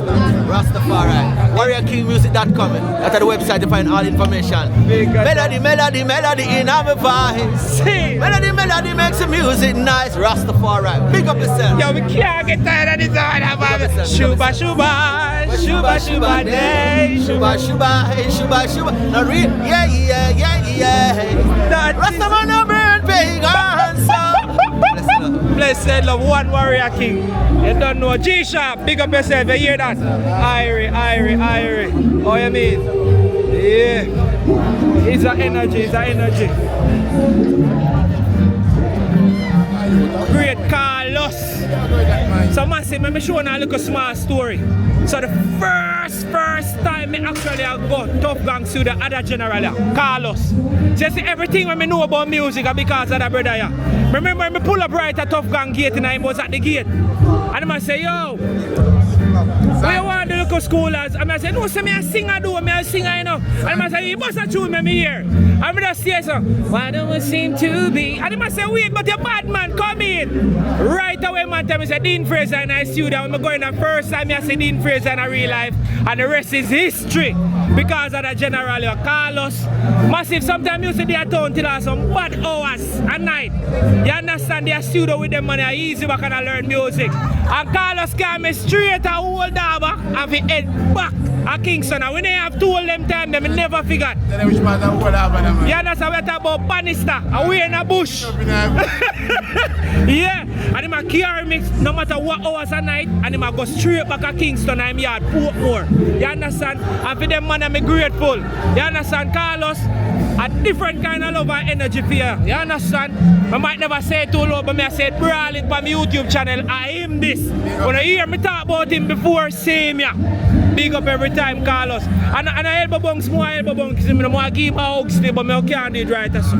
Rastafari. WarriorKingMusic.com. That's the website to find all information. Melody in our voice. Melody makes the music nice. Rastafari. Big up yourself. Yo, we can't get tired of this one. Shuba day. Shuba. Not real. Yeah. Rastaman no burn pagan. Blessed love, one Warrior King. You don't know. G Sharp, big up yourself. You hear that? Irie. Oh, you mean? Yeah. It's an energy. Great Carlos. So man say, let me show you a little small story. So the first time me actually I go Tough Gang to the other general, Carlos. So you see everything when me know about music is because of that brother here. Remember me pull up right at Tough Gang gate and I was at the gate. And I say, yo, where you want to do Echo Schoolers. And I say, no, say me a singer do, me a singer, you know. And I say, you must have tune me here. And I just say so, why don't we seem to be? And I say, wait, but you're bad man, come in. Right away, man, tell me say Dean Fraser in I studio. When I go in the first time, I see Dean Fraser in a real life. And the rest is history. Because of the general, Carlos. Massive, sometimes you see they are town till some bad hours at night. You understand, they are studio with them money, easy back and I learn music. And Carlos came me straight a whole daba and we head back at Kingston. And when they have told them time, they never forgot. You understand, we talk about Bannister, and we in a bush. Yeah, and him a carry me no matter what hours at night, and him a go straight back at Kingston and him yard, Portmore. You understand? And for them man, I'm grateful. You understand, Carlos? A different kind of love and energy for you. You understand? I might never say it too low, but I say it brawling on my YouTube channel. I am this. When I hear me talk about him before, same ya. Big up every time, Carlos. And I elbow bunks, more elbow bunks. I don't give him a hug still, but I can't do it right. So.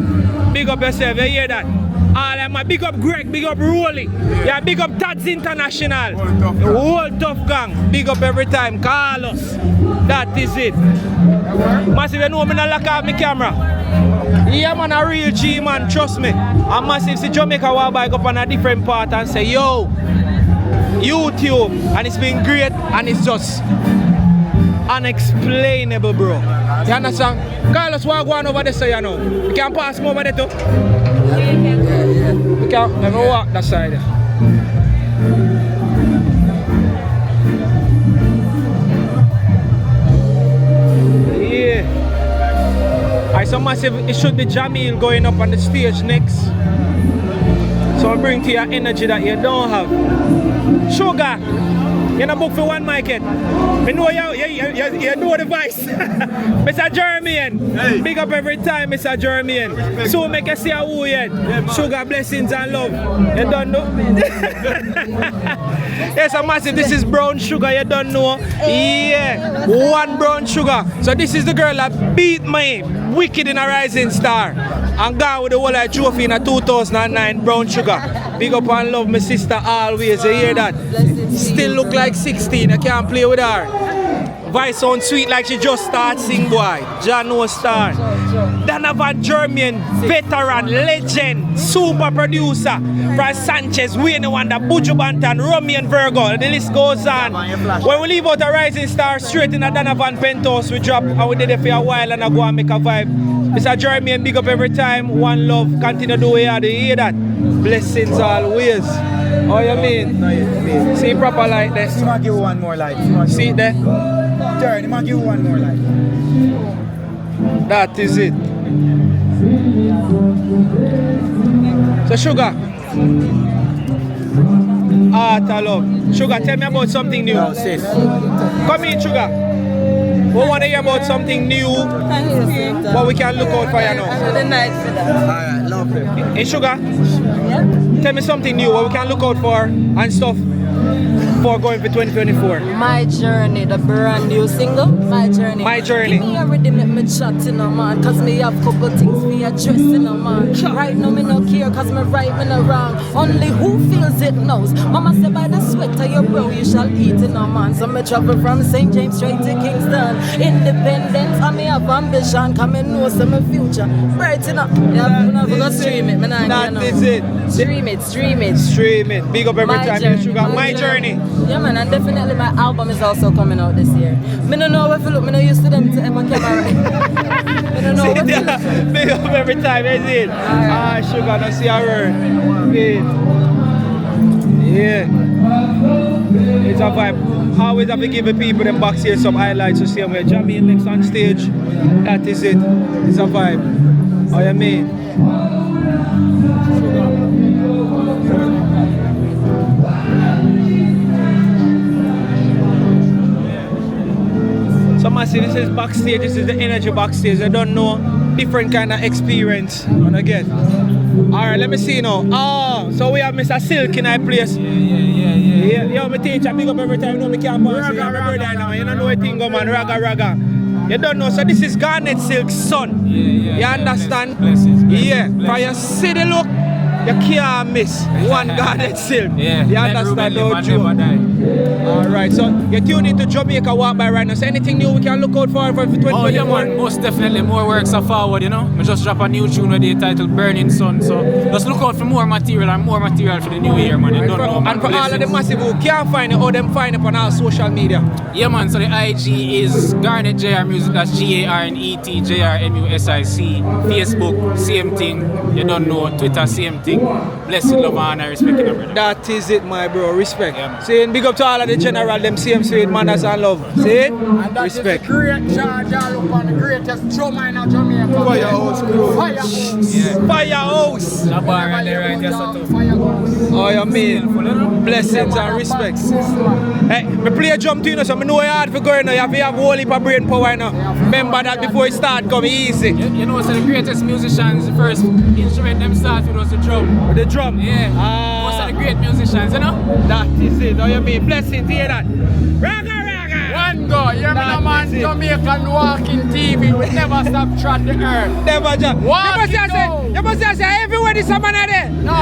Big up yourself, you hear that? All my big up Greg, big up Rolly. Yeah, big up Tads International. The whole tough gang. Big up every time, Carlos. That is it. Massive, you know me not lock off my camera. Yeah, man, a real G, man, trust me. And Massive, see Jamaica will bike up on a different part and say, yo, YouTube. And it's been great, and it's just unexplainable, bro. You understand? Carlos, what going over there, so you know? You can pass me over there too? Yeah. We can never walk that side. Yeah. I saw Massive, it should be Jamil going up on the stage next. So I bring to your energy that you don't have. Sugar, you're not booked for one mic yet. I know you know the voice. Mr. Jeremian, hey. Big up every time, Mr. Jeremian. So make you see who yet. Sugar, blessings and love. You don't know? Yes, a Massive, this is Brown Sugar, you don't know? Yeah, one Brown Sugar. So this is the girl that beat me, Wicked in a Rising Star. And gone with the whole trophy in a 2009, Brown Sugar. Big up and love my sister always, you hear that? Still look like 16, I can't play with her. Voice sound sweet like she just started sing, boy. John No Star. Donovan German, veteran, legend, super producer. Franz Sanchez, Wayne Wanda, Buju Banton, Romy and Virgo. The list goes on. When we leave out a Rising Star straight in a Donovan penthouse, we drop and we did it for a while and I go and make a vibe. Mr. Jeremy, big up every time. One love, continue to do it. You hear that? Blessings always. Oh, you mean? See proper like that. I'm gonna give you one more light. See it there? Turn, I'm gonna give you one more light. That is it. So Sugar. Art of love. Sugar, tell me about something new. No, sis. Come in, Sugar. We want to hear about something new. What we can look out for you now. Alright, love it. Hey, Sugar. Tell me something new, what we can look out for and stuff for going for 2024. My Journey, the brand new single, My Journey. My Journey. Give me a rhythm, make me chat in a man, cause me have couple things me address in a man. Right now me no care, cause me right, me no wrong. Only who feels it knows. Mama say by the sweat of your brow you shall eat in a man. So me travel from St. James straight to Kingston. Independence, and me have ambition, cause me know some my future. Bright enough. Yeah, we never go stream it, man. That is it. Stream it. Stream it. Big up every time, Sugar. My Journey. Yeah, man, and definitely my album is also coming out this year. Me don't know what to look, me not used to them to ever camera. Me don't know what to look. Big up every time, is it? Ah, Sugar, don't see a word. Yeah. It's a vibe. Always have to give the people them backstage some highlights to see them. We're jamming next on stage. That is it. It's a vibe. Oh, you mean? So Massive, this is Backstage, this is the energy Backstage. I don't know, different kind of experience. And again. Alright, let me see now. Oh, so we have Mr. Silk in our place. Yeah. Yo, my teacher, big up every time. You know me can't pass. You don't know a thing, man. Raga. You don't know, so this is Garnet Silk's son. You understand? Yeah. For you see the look, you can't miss one guarded silk. Yeah, you understand, don't you? Alright, so you're tuned into Jamaica Walk By right now. So anything new we can look out for 2024? Oh yeah man, most definitely more works are forward, you know. I just drop a new tune with the title Burning Sun, so just look out for more material for the new year, man. And for all of the massive who can't find it, how them find it on our social media? Yeah man, so the IG is Garnet JR Music, that's GARNET JRMUSIC. Facebook, same thing. You don't know, Twitter, same thing. Blessed love and respect you, brother. That is it, my bro. Respect. Yeah, saying big up to all of the general, them same sweet manners and love. See it? And that respect. Is the great charge all upon the greatest drummer in Jamaica. Firehouse crew. Firehouse. Yeah. Firehouse. The bar right there, right there, so too. Oh, you mean? Blessings and respects. Hey, me play a drum tune, so I know it's hard for going now. You have to have a whole heap of brain power now. Remember that before it start coming easy. You know, so the greatest musicians, the first instrument them start with was the drum. With the drum? Yeah. Most of the great musicians, you know? That is it. Oh, you mean? Blessings, hear that? Raga, raga. One go, you know man, Jamaican walking TV, we never stop trot the earth. Never jump. You must say everywhere this man there. No,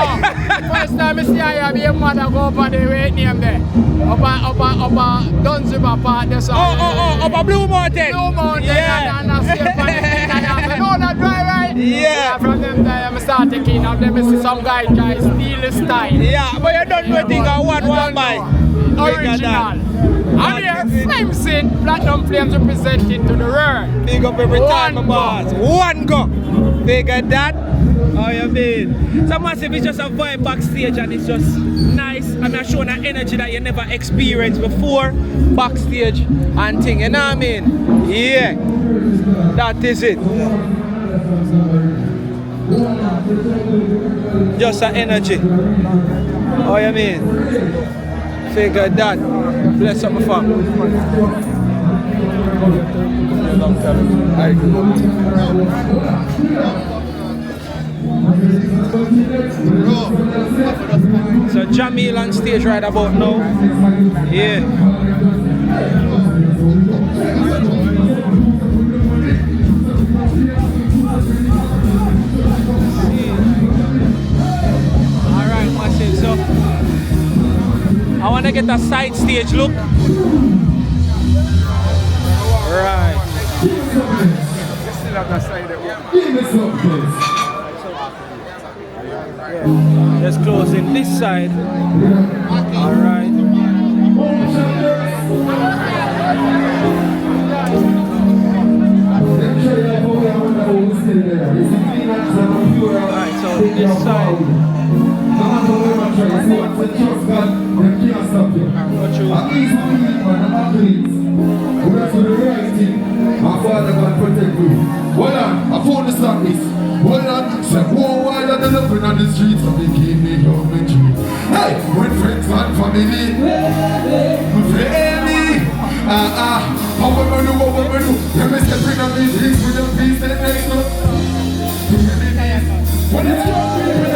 first time I see I be a mother go up on the way name there. Up Dunsriver Park there. Up a Blue Mountain. Blue Mountain, yeah. And I see a funny know that right? Yeah. From them there, I start thinking of them, I see some guy steal the style. Yeah, but you don't know anything of one by. Original. I'm here, Flames in, Platinum Flames representing to the world. Big up every time, my boss. One go. Figure that. Oh, you mean? So massive, it's just a vibe backstage and it's just nice. And I'm showing that energy that you never experienced before backstage and thing. You know what I mean? Yeah. That is it. Just an energy. Oh, you mean? Figure that. Bless up my fam. So Jamil on stage right about now. Yeah. Alright, massive. So I wanna get a side stage look. Right. Yeah. Just closing this side. Alright. Alright, so this side. My father God protect me. Hold on, I found the stop this. Hold on, say whoa, while I'm living on the streets, so they keep me young and cheap. Hey, when friends and family, how we do? Let me step in on these things with your peace and next up. When it's your people,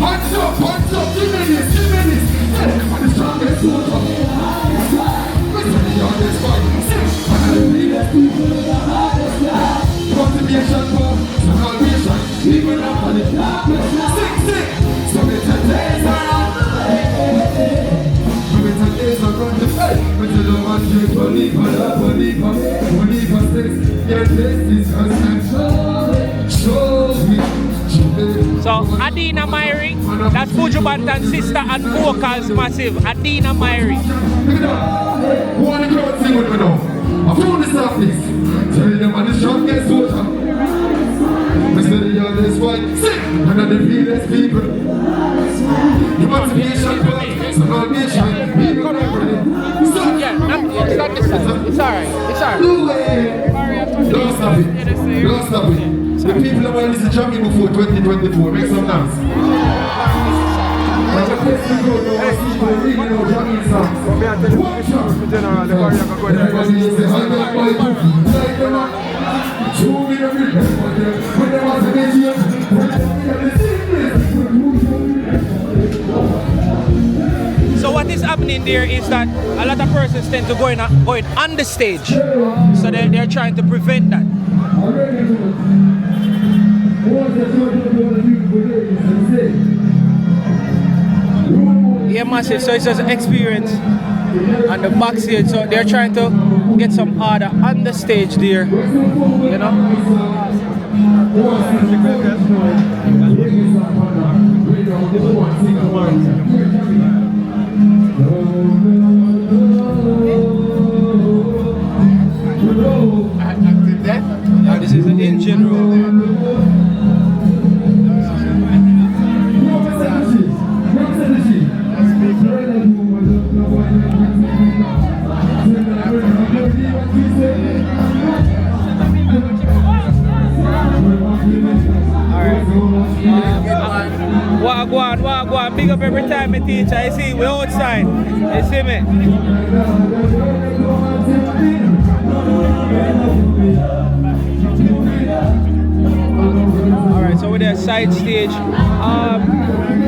hands up, give me this. Hey, I'm the strongest soldier. Listen to all this fight. Motivation for salvation, even after the darkness. Sing, so better days are on. Better days are on the way. But you don't want to believe us things. Your taste is constant. Show me. So Adina Myrie, that's Buju Bantan's sister and vocals massive. Adina Myrie. Who want to crowd sing with me now? I found the softness. Tell them on the strongest soldier. I said the others white. Sing! And the realest people. Emancipation part. So now nation. People are ready. Stop! Yeah, it's alright. No way! Don't stop it. The people that want to listen to Jamie before 2024. Make some noise. So what is happening there is that a lot of persons tend to go in on the stage. So they're trying to prevent that. massive. So it's just an experience on the backstage. So they're trying to get some order on the stage there, you know. This is the engine room. Wagwan, big up every time me teach. I see we outside. You see me? Alright, so we're there side stage.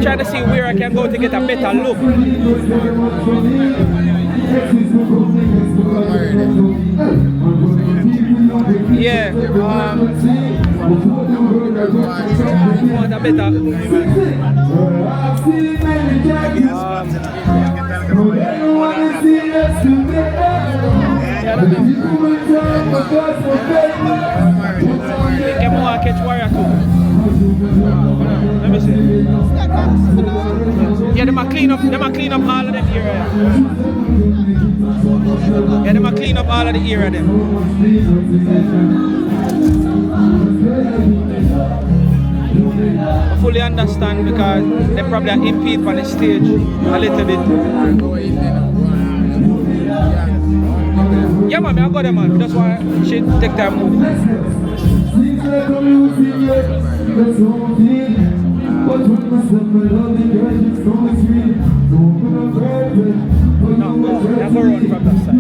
Trying to see where I can go to get a better look. Yeah, want a better. Can we catch warrior too? Let me see. Yeah, them a clean up all of them area. Yeah, them a clean up all of the area them. I fully understand because they probably impede on the stage a little bit. Yeah man, I got them man. That's why she take time move. No, never run from that side.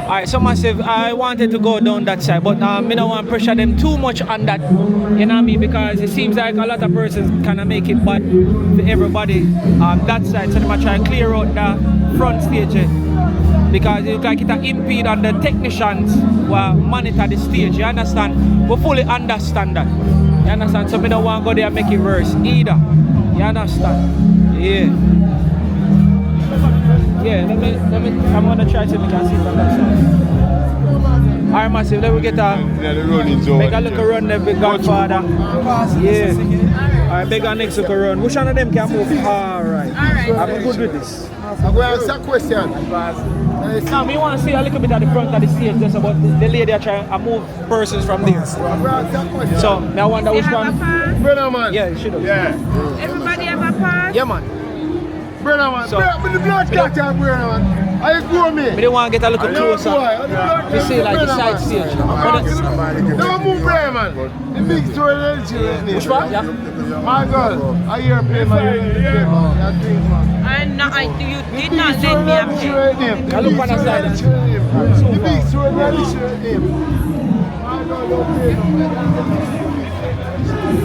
Alright, so massive, I wanted to go down that side, but I don't want to pressure them too much on that, you know what I mean, because it seems like a lot of persons kind of make it bad for everybody that side, so they might try to clear out the front stage, because it look like it impede on the technicians who monitor the stage, you understand? We fully understand that, you understand? So we don't want to go there and make it worse either, you understand? Yeah. Yeah, let me, I'm gonna try to make a see from that side. Alright, massive, let me get a, make a look around the big godfather. Yeah. Alright, big and next look around. Which one of them can move? Alright. I'm good with this. I'm going to ask a question. Now, me want to see a little bit at the front of the stage just about the lady trying to move persons from there. So, now I wonder which one. Brother man. Yeah, you should have. Yeah. Everybody have a pass? Yeah, man. Brother man. So, the blood clot here, brother man. I go me. We don't want to get a little closer to see like the side stage. Don't move there, man. The big story energy. Which one? Yeah. My God, I hear a play, man. And you did not let me up here. I look on the side. The big story energy.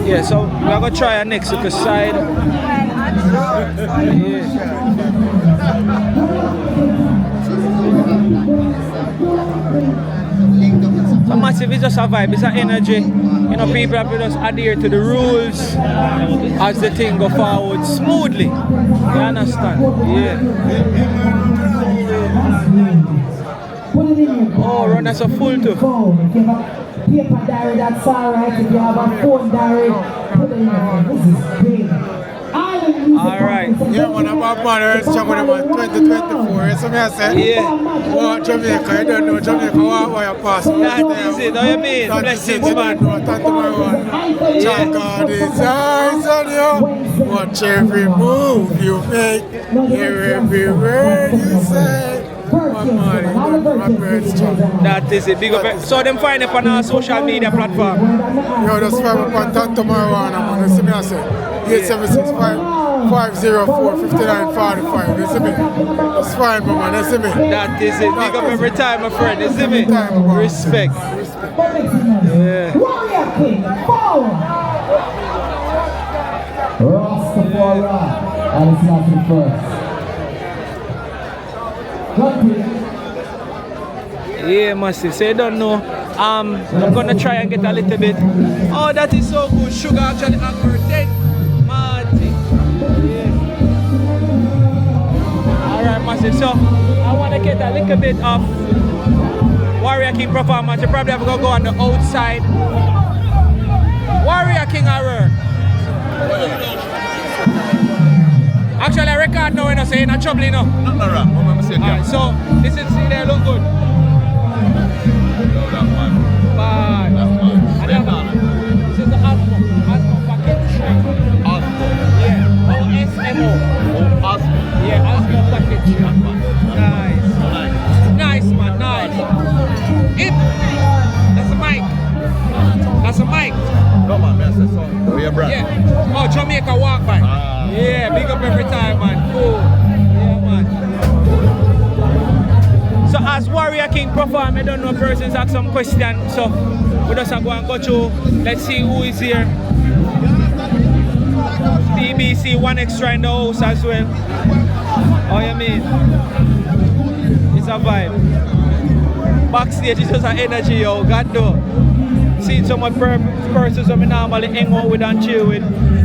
Yeah, so we're going to try our next look side. Yeah. So massive, it's just a vibe, it's an energy. You know, people have to just adhere to the rules as the thing go forward smoothly. You understand? Yeah. Oh, run that's a full too. Paper diary, that's alright. If you have a phone diary, put it in there. This is big. Alright. Yeah, man, I'm Bob Marley, strong with about 2024. So me I say, yeah. Well, Jamaica, you don't know Jamaica, why you pass? That is it, how you mean? Blessings, man. Thank God is eyes on you. Watch every move you make, hear every word you say. That is it, big up. So them find it on our social media platform. Yo, just find up on Tanto Marijuana, man. You see me I say, 8765-504-5945. You see me? That's fine, man. You see me? That is it, big up every time, my friend. You see me? Respect. Yeah. Warrior King, forward. Rastafari, and it's not the first. Yeah, massive. So you don't know. I'm gonna try and get a little bit. Oh, that is so good. Sugar actually anchored 10. Marty. Yeah. Alright, massive. So I wanna get a little bit of Warrior King performance. You probably have to go on the outside. Warrior King horror. Actually, I record now, you know, so you're not trouble, you know. Nothing wrong. What am I saying? Alright, so this is, see there, look good. Bye. This is the OSMO package. OSMO. Yeah. OSMO. OSMO. Yeah, OSMO package. Nice. Nice, man, nice. That's a mic. That's a mic. No, man, that's a song. Where your brand? Yeah. Oh, Jamaica walk by. Yeah, big up every time, man. Cool. Yeah, man. So as Warrior King perform, I don't know persons ask some questions, so we just go and go through. Let's see who is here. TBC, one extra in the house as well. Oh, you mean? It's a vibe. Backstage is just an energy, yo. God do. See so much persons that we normally hang out with and chill with.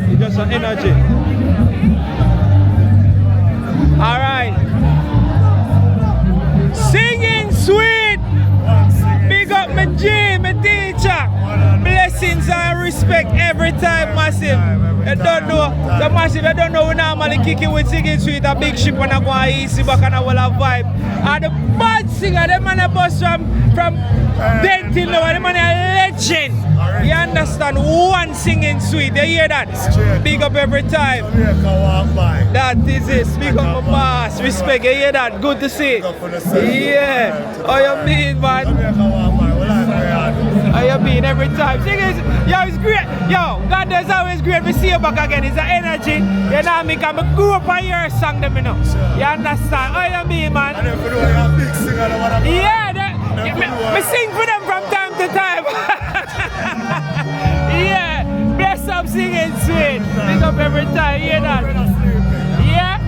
It's just an energy. Alright. Singing sweet. Big up my G, my teacher. Blessings and respect every time, massive. I don't know. The massive, I don't know, we normally kick it with singing sweet, a big ship and I go easy back and I will have vibe. And the bad singer, the man a bus from Dentil now, the man a legend. You understand? One singing sweet, you hear that? Big up every time. That is it. Big up my boss. Respect, you hear that? Good to see. Yeah. Oh, you mean, man? How you been every time? Thing is, yo, it's great. Yo, God is always great. We see you back again. It's the energy. You know what I mean? Because I grew up and hear a song them, you know. You understand? How you mean, man? And if you know you're a big singer, yeah, me sing for them from time to time. Yeah, bless up singing sweet. Big up every time, you hear that? Yeah?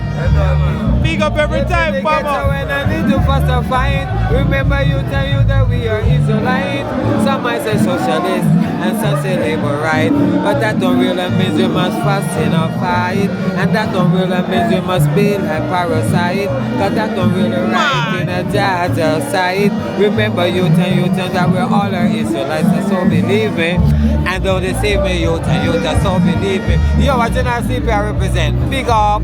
Big up every time, Papa. When I need to fast and find, remember you tell you that we are Israelite. Some might say socialist and some say labor right, but that don't really mean you must fast in a fight, and that don't really mean you must be like parasite, cause that don't really right in a judge side. Remember you tell that we're all our Israelites, and so believe me, and though they save me, you tell so believe me. Yo, what General CPR represent? Big up.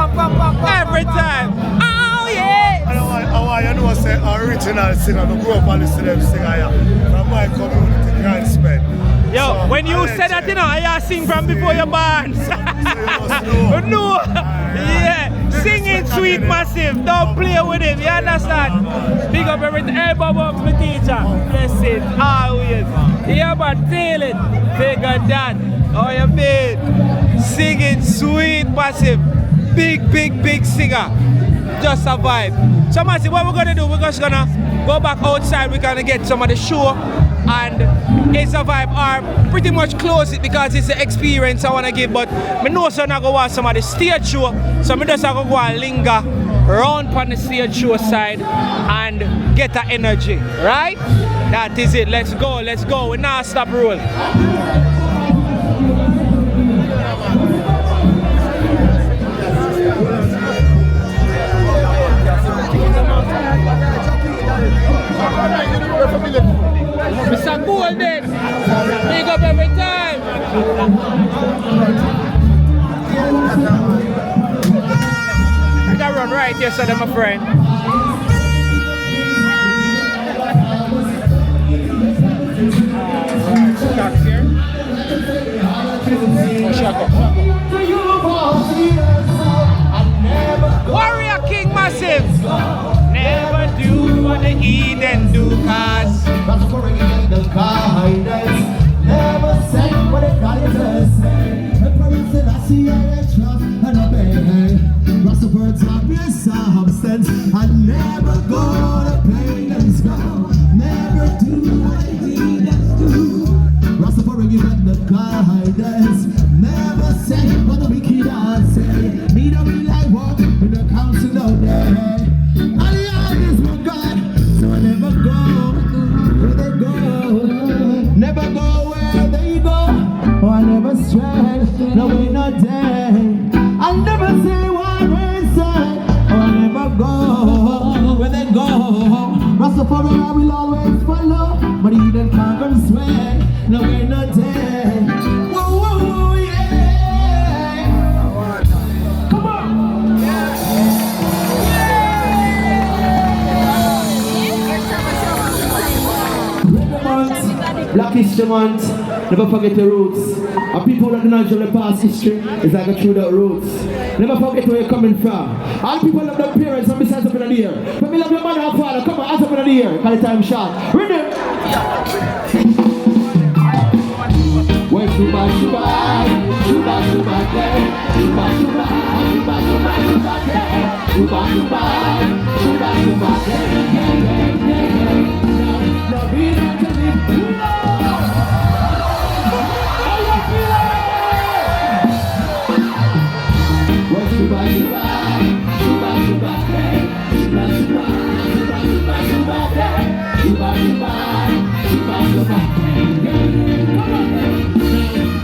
Every time. Oh yeah. I want you know say original singer, I grew up and listen to them sing from my community, Grand Spend. Yo, so, when you said that, you know, I sing from before your band. No. Yeah. Singing sweet, massive. Don't play with him. You understand? Big up everything. Hey, Bob, my teacher. Bless it. Always. Yeah, but feel it. Figure that. Oh, you mean? Singing sweet, massive. Big singer. Just a vibe. So, massive, what we're going to do, we're just going to go back outside. We're going to get some of the show. And it's a vibe, or pretty much close it because it's the experience I want to give. But I know so I'm going to watch some of the stage show. So I'm just going to go and linger around on the stage show side and get that energy. Right? That is it. Let's go. We now stop roll. Mr. Golden, big up every time. I gotta run right here, so my friend. Alright, here. Oh, Shaka. Warrior King Massive. Never do what the heathen do, cause never say what it does. The promise that I see I trust and obey. Rest the words of your substance. I never go to pain and scowl. Never do what the heathens do. Rest the foreign give up the guidance. Never say what the wicked are say. Me don't be like walk in the council all day. All the is my God, so I never go. no we not dead. I'll never say what they say, or I'll never go where they go. Rastafari I will always follow, but he don't can't come sway, no we not dead. Whoa, whoa, whoa, yeah. Come on. Black History Month, never forget the roots. And people that don't know the past history is like a through the roots. Never forget where you're coming from. All people love their parents and besides up in the air. But me love your mother and father, come on, hands up in the air. Call the time short. Read it. When Shuba, Shuba, Shuba, Shuba, Shuba, Shuba, Shuba, Shuba, Shuba, Shuba, Shuba, Shuba,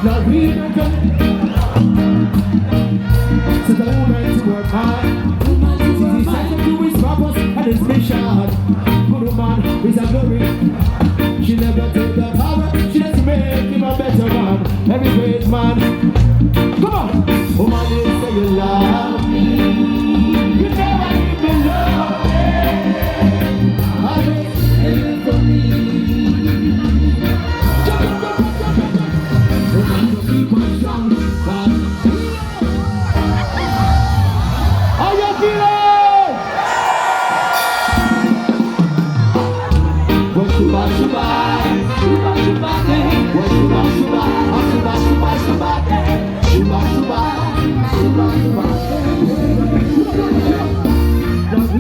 Love you, so the woman to work hard. She's decided to his purpose and his mission. Good woman is a glory. She never take the power. She just make him a better man. Every great man. Come on, woman, you say you love me. You never even love me. Always live for me. Woman, you keep on strong. Are you feeling? What you buy, you buy. Shuba, Shuba, what Shuba, Shuba, Shuba, Shuba, Shuba, Shuba, Shuba, Shuba,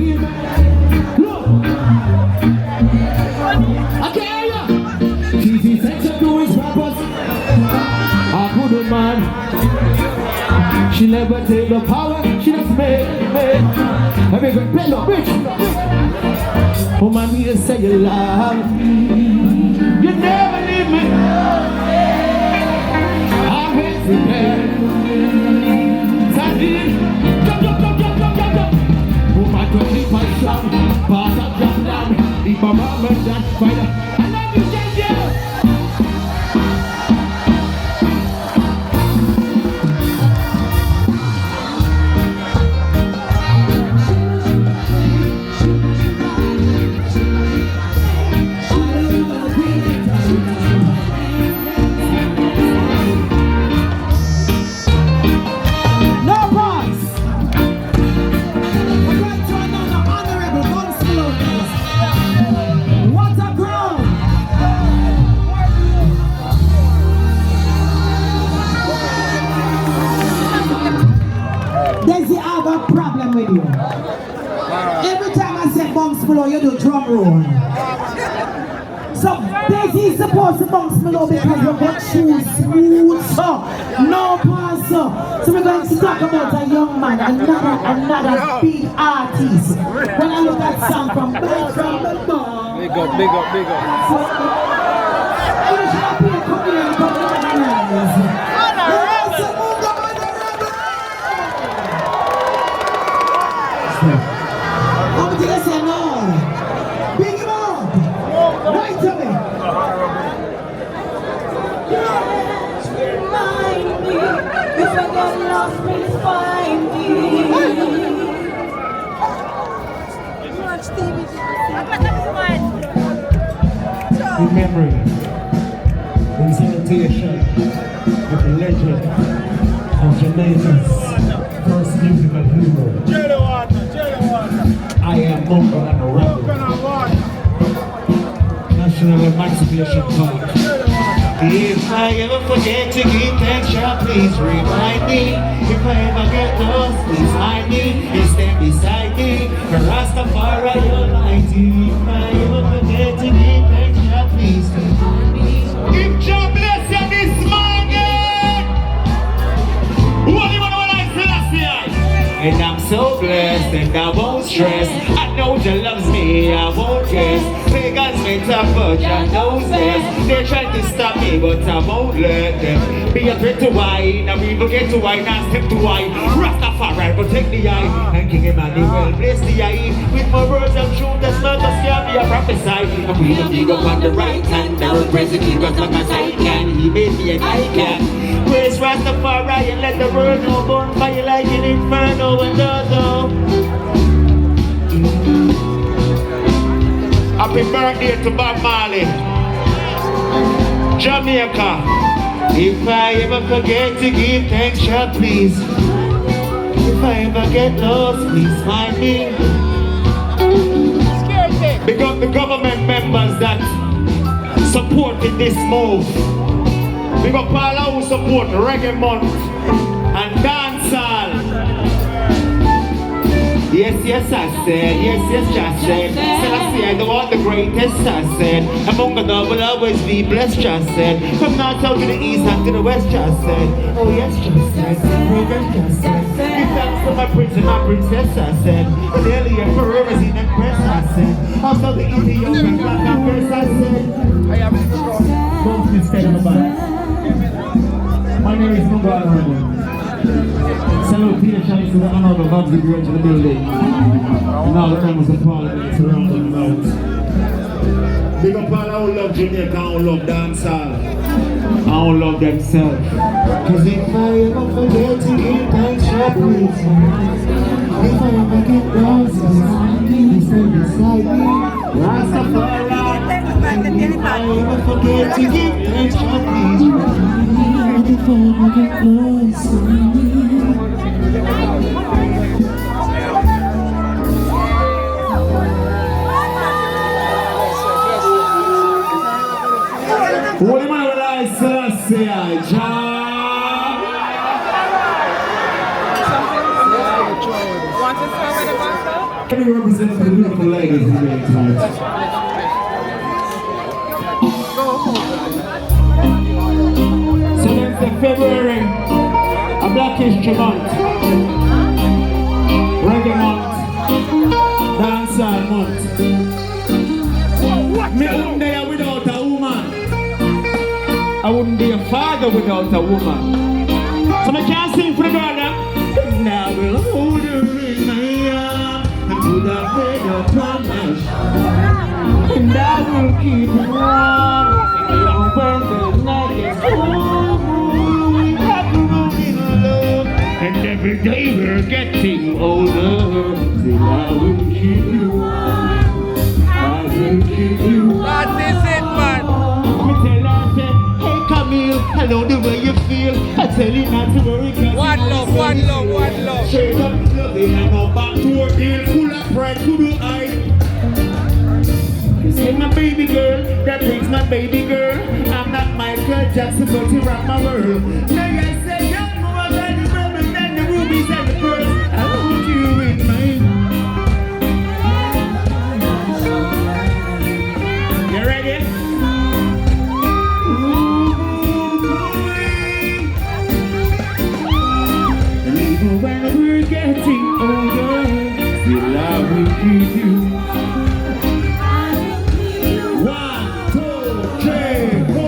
Shuba. Okay, yeah. She's essential to his purpose. A good man. She never take the power. She just make. Every great bellow, bitch. Woman, you say you love me. You never leave me. I'm here to pay. Sandy, jump. Woman, don't keep my strong. Pass up, jump down. Leave my mama and dad fire. I love you, Sandy. With you. Every time I say bounce below, you do drum roll. So Daisy is supposed to bounce below because you've got shoes smooth, so no pass. So we're going to talk about a young man, another big artist. When I look at song from the bar. Big up. I'm going to say no. Big him up. Right to me. Remind me, if I get lost, please find me. In memory, presentation of the legend of Jamaica's first musical hero. I am Mumble and the Rebel. National Emancipation Park. If I ever forget to give thanks, please remind me. If I ever get lost, please hide me and stand beside me. For Rastafari Almighty. If I ever forget to give thanks, please remind me. If Jah bless you this morning, what do you want to say? And I'm so blessed and I won't stress. I know angel loves me, I won't guess. Pagans made a virgin noses. They try to stop me, but I won't let them. Be a threat to wine, and we even get to wine, and step to wine. Rastafari, protect the eye, and King Emmanuel bless the eye. With my words of truth, that's not a scare me, I prophesy. And we the big up on the right hand, I will praise the King as long as I can. He made me and I can. Praise Rastafari and let the world know. Bonfire like an inferno and Happy birthday to Bob Marley, Jamaica. If I ever forget to give thanks, God, please. If I ever get lost, please find me. Big up the government members that supported this move. Big up all who support Reggae Month and dancehall. Yes, yes, I said, yes, yes, just said. Said I see I don't want the greatest, I said. Among the will always be blessed, just said. From north out to the east and to the west, just said. Oh yes, just said. Program, just said. Give thanks to my prince and my princess, I said. But earlier forever is in the press, I said. Also the Ethiopian black and verse, I said. Both this state of the band. My name is Bob Marley. Salute Peter Shines to the honorable Bob the Great to the building. And all the members of Parliament surrounding the mouth. Big up all who love Jamaica and who love dancehall. And who love themselves. Cause if I ever forget to give thanks, God, please. If I ever get lost, please stay beside me. Rastafari. If I ever forget to give thanks, God, please. If I ever get lost, holy man will I say, Want to start with a bottle? Can you represent the beautiful ladies here tonight? So that's the February, a Black History Month, Reggae Month, Dancehall Month. Me wouldn't be without a woman. I wouldn't be a father without a woman. So I can't sing for the girl now. And I will hold her in my arms and put her in your promise. And I will keep her warm when the night is cold. And every day we're getting older. Still I will keep you warm. I will keep you warm. That is it, man. Camille, I know the way you feel. I tell you not to worry. One love, one love, one love. Straight up loving and go back to her deal. Full of pride to the eye. You say my baby girl, that brings my baby girl. I'm not Michael Jackson, but you rock my world. Like I say, you're more than the diamonds and the rubies and the pearls. I want you in mine. You ready? When we're getting older, still I will keep you. 1, 2, 3, 4.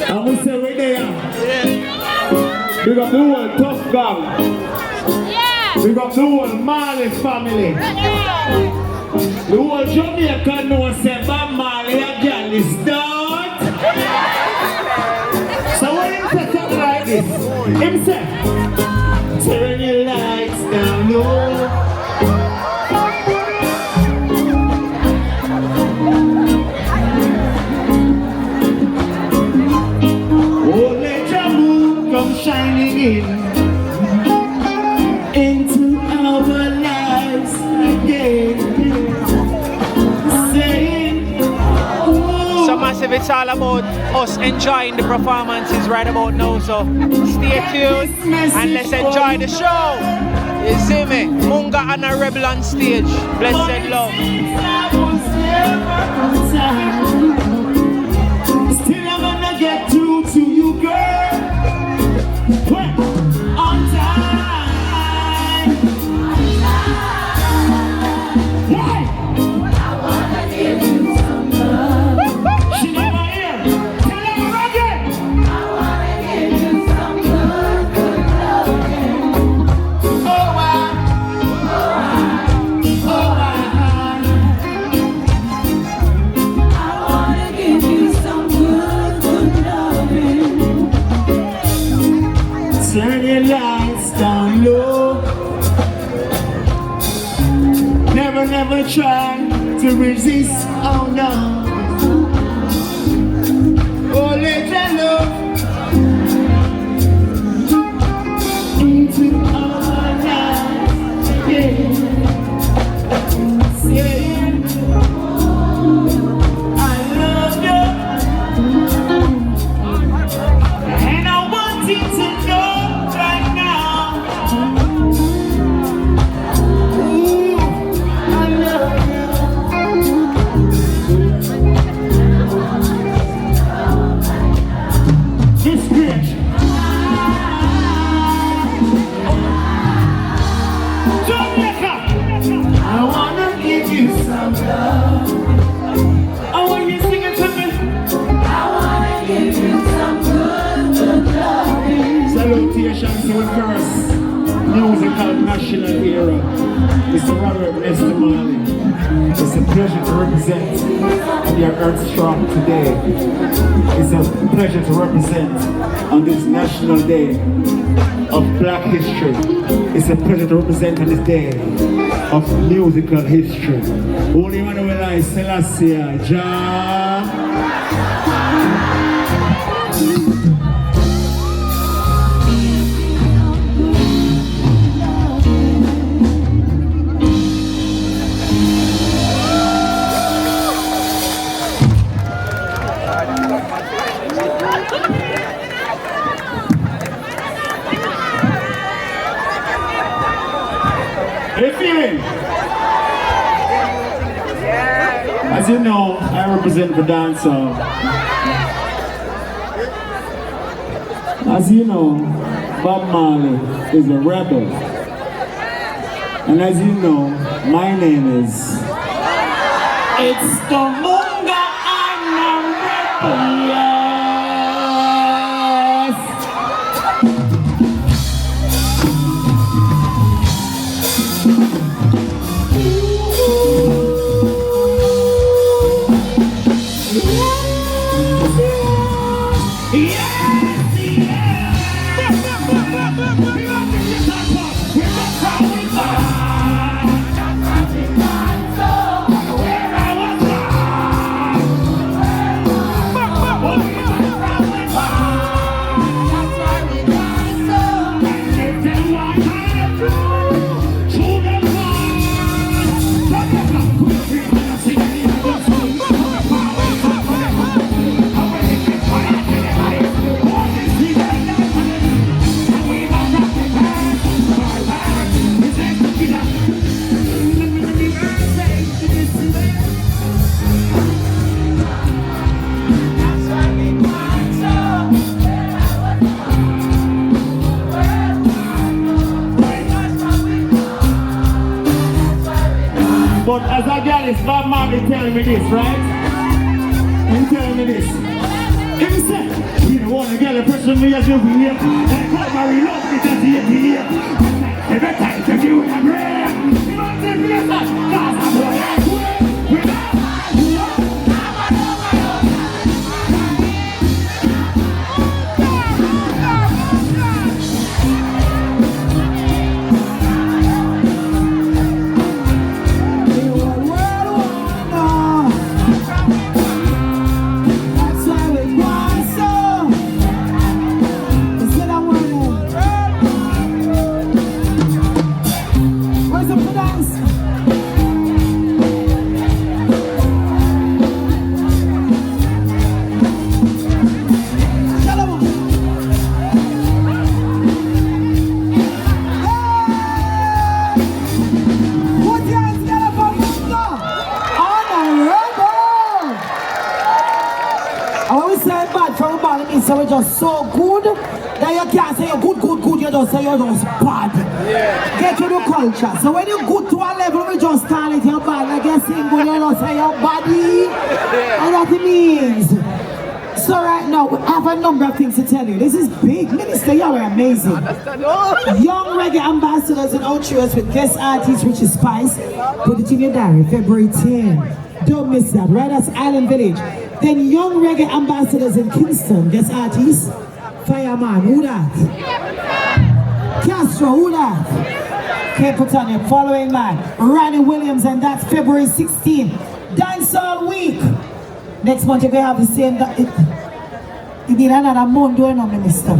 I will say right there. We got the whole tough gang. We got the whole Marley family. The whole Jamaica knows say Bob Marley again is start. So when him say something like this, him say, turn your lights down low. Oh, let your moon come shining into our lives again. Saying, So massive, it's all about us enjoying the performances right about now, so stay tuned and let's enjoy the show. You see me? Munga and a rebel on stage. Blessed love. Still I'm gonna get through to you, girl. On time. to resist, oh no. Oh, let that love into our lives, yeah. I love you, and I want you to know right now. Ooh, I love you. This bitch. Jamaica. I wanna give you some love. I want you to sing it to me. I wanna give you some good love. Salutations to the first musical national hero, Mr. Robert Mr. Marley. It's a pleasure to represent your Earth Strong today. It's a pleasure to represent on this National Day of Black History. It's a pleasure to represent on this day of musical history. Holy Emmanuel I Selassie, Jah. Hey, feeling? As you know, I represent the dancer. As you know, Bob Marley is a rebel. And as you know, my name is... It's the Munga and the Rebel, yes! But as a girl, it's Bob Marley telling me this, right? He telling me this. He said, you don't want to get a person me as you be here. And call Marley love me to see it here. Every time to do it, I'm rare. You must say me as that, cause I'm so we're just so good that you can't say you're good, you just say you're just bad. Yeah. Get to the culture. So when you're good to a level, we just call it your bad. Like you're saying good, you don't say your body. Yeah. And that it means. So right now, I have a number of things to tell you. This is big. Minister, y'all are amazing. Young reggae ambassadors and outros with guest artists, Richie Spice. Put it in your diary, February 10. Don't miss that. Right, that's Island Village. Then young reggae ambassadors in Kingston, guest artists, Fireman, who that? Castro, who that? Okay, put on your following man, Ronnie Williams, and that's February 16th. Dancehall Week. Next month you're going to have the same. You need another month doing on, Minister.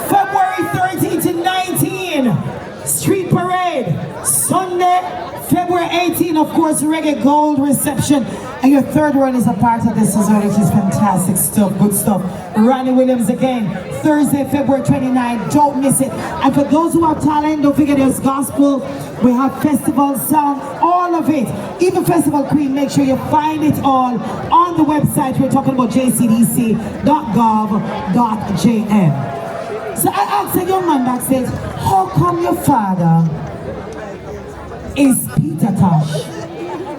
February 13 to 19, Street Parade. Sunday, February 18, of course, Reggae Gold reception. And your third one is a part of this as well, which is fantastic stuff, good stuff. Ronnie Williams again, Thursday, February 29, don't miss it. And for those who have talent, don't forget there's gospel, we have festival sound, all of it. Even Festival Queen, make sure you find it all on the website. We're talking about jcdc.gov.jm. So I asked a young man backstage, how come your father is Peter Tosh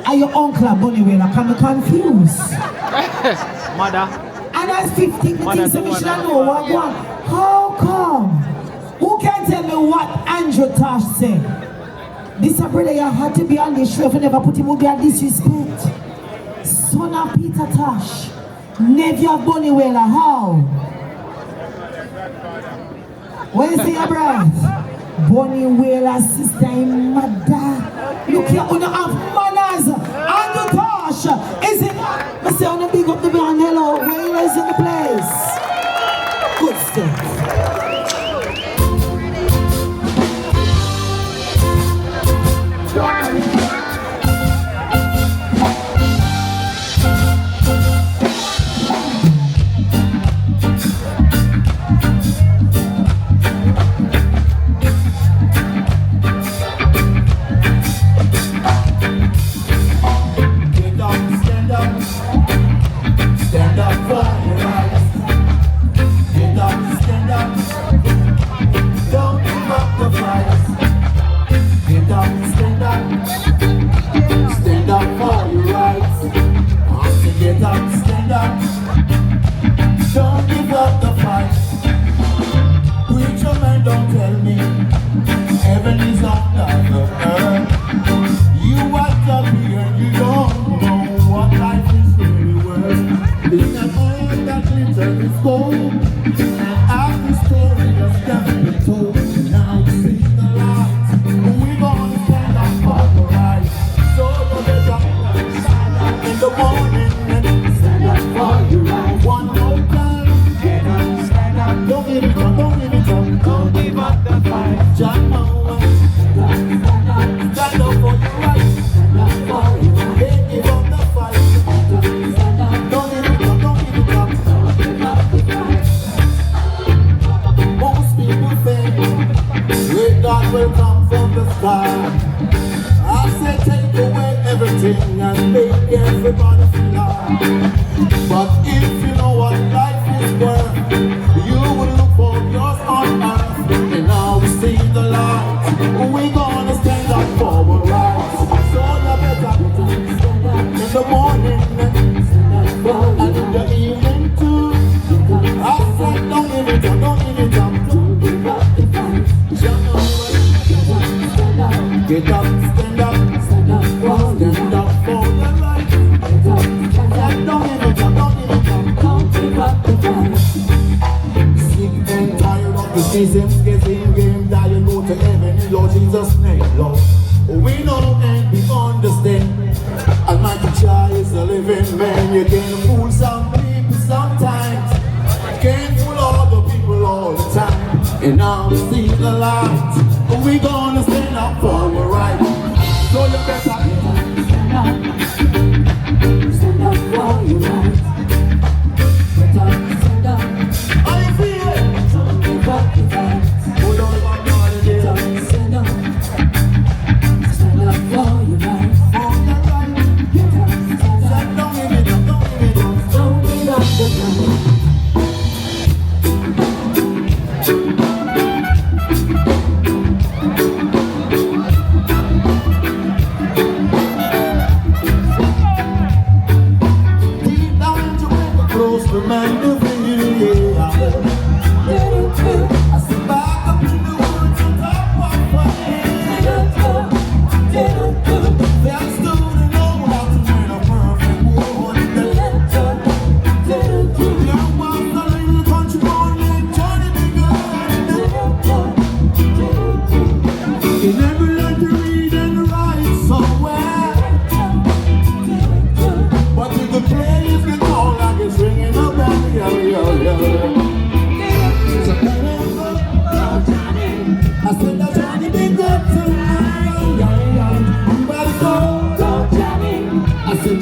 and your uncle Bonnie Wheeler? Can be confused. Mother. And as 15, the things that we should know what one. How come? Who can tell me what Andrew Tosh said? This brother you had to be on this show if you never put him would be a disrespect. Son of Peter Tosh, nephew of Bonnie Wheeler, how? Where's your brother? Bonnie Wheeler's sister and mother. Look here, you have manners. Andrew Tosh is in. I say, on the big up the band, hello, Wheeler's in the place. Good stuff.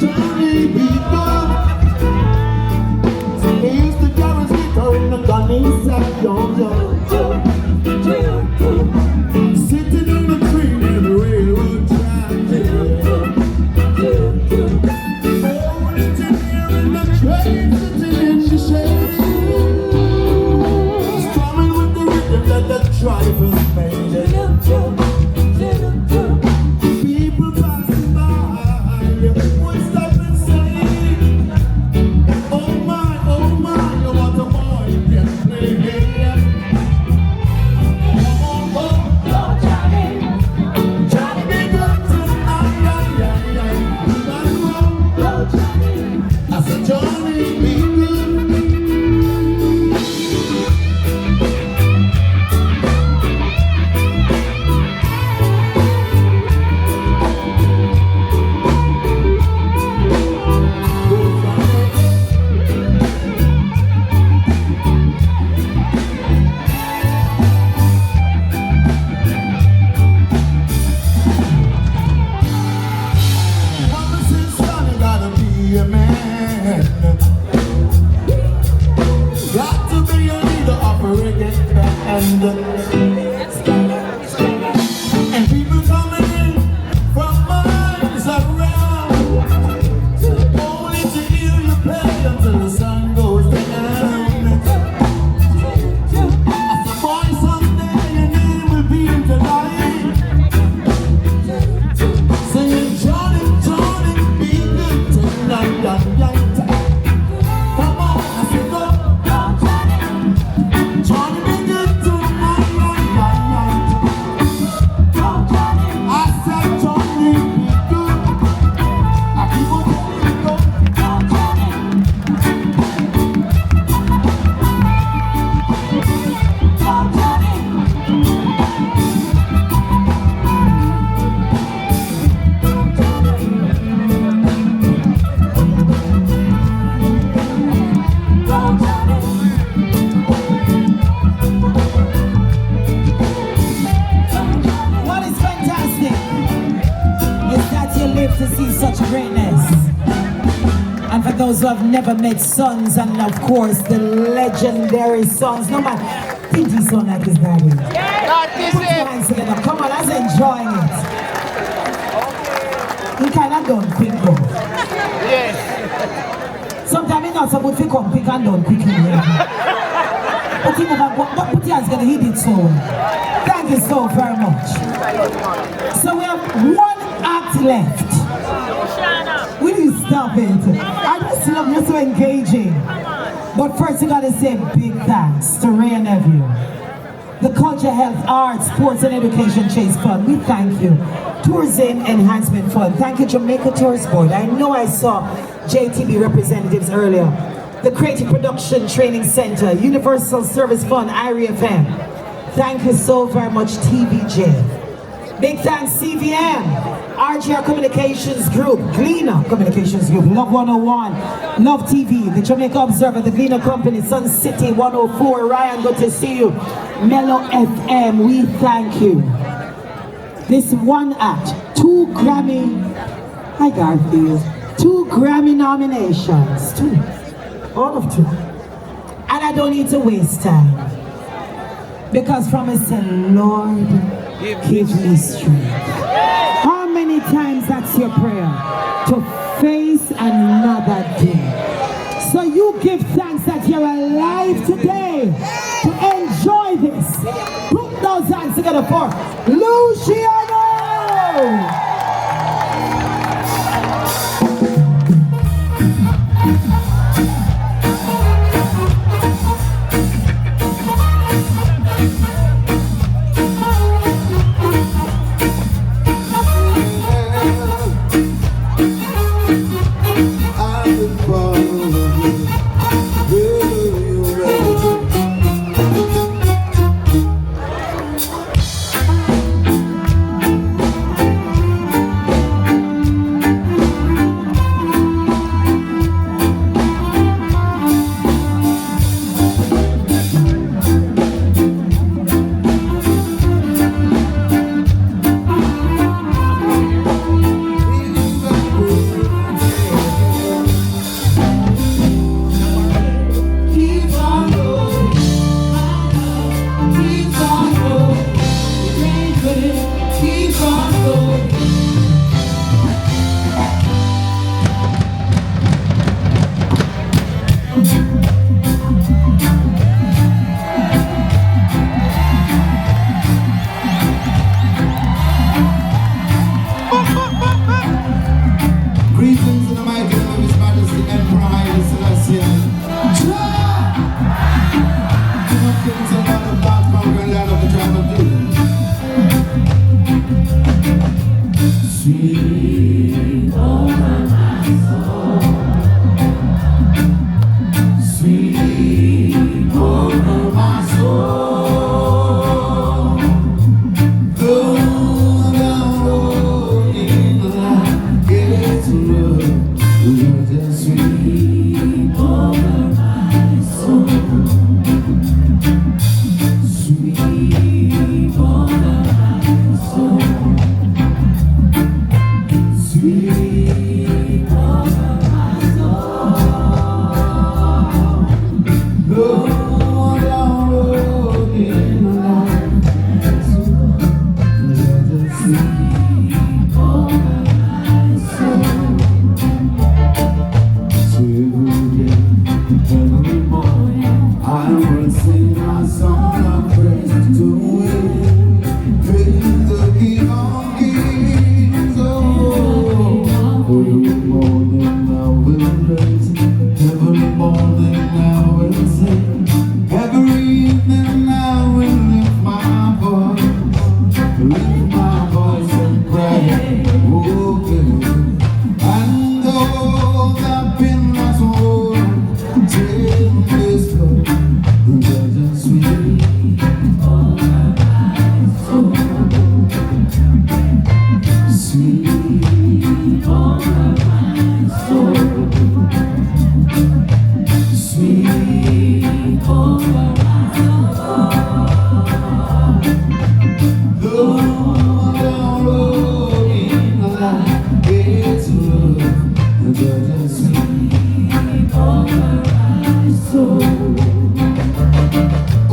Johnny be good. He used to carry his guitar in the gun, he said, yo. Sitting in the tree near the railroad track, old engineer in the train, sitting in the shade, strumming with the rhythm that the drivers made. People passing by would stop and say, oh my, what a boy can play. And people coming in from miles around, only to hear you play until the sun goes down. As a boy, someday your name will be in the light, singing Johnny, Johnny, be good tonight. Come on, I say go, Johnny, be good tonight. To see such greatness, and for those who have never met sons, and of course the legendary sons, no man, think he sound like his daddy. Put your hands together, come on, let's enjoy it. He kind of don't pick up. Yes. Sometimes he's not supposed to come pick and don't pick him. But he never, but put your hands together, he did so well. Thank you so very much. So we have one act left. Will you stop it? I just love you're so engaging. But first you gotta say big thanks to Ray and Nephew. The Culture, Health, Arts, Sports and Education Chase Fund, we thank you. Tourism Enhancement Fund, thank you Jamaica Tourist Board. I know I saw JTB representatives earlier. The Creative Production Training Center, Universal Service Fund, IRFM. Thank you so very much TVJ. Big thanks CVM, RGR Communications Group, Gleaner Communications Group, Love 101, Love TV, the Jamaica Observer, the Gleaner Company, Sun City 104, Ryan, good to see you. Mellow FM, we thank you. This one act, 2 Grammy, hi Garfield, 2 Grammy nominations, 2, all of 2. And I don't need to waste time, because from us, Lord, give me strength. How many times that's your prayer? To face another day. So you give thanks that you're alive today. To enjoy this. Put those hands together for Luciano!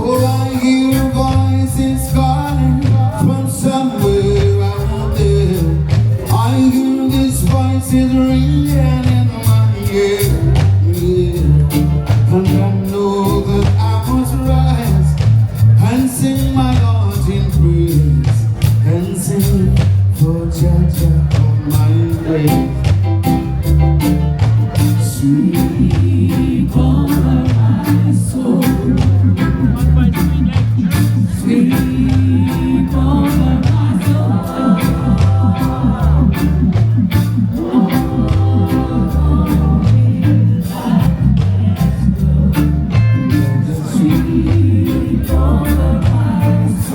Oh, I hear voices calling from somewhere out there. I hear these voices ringing in my ear. And I know that I must rise and sing my Lord in praise and sing for Jah on my way. Sweet over my soul. Sweet over my soul. Sweet over my soul.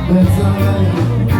That's all right.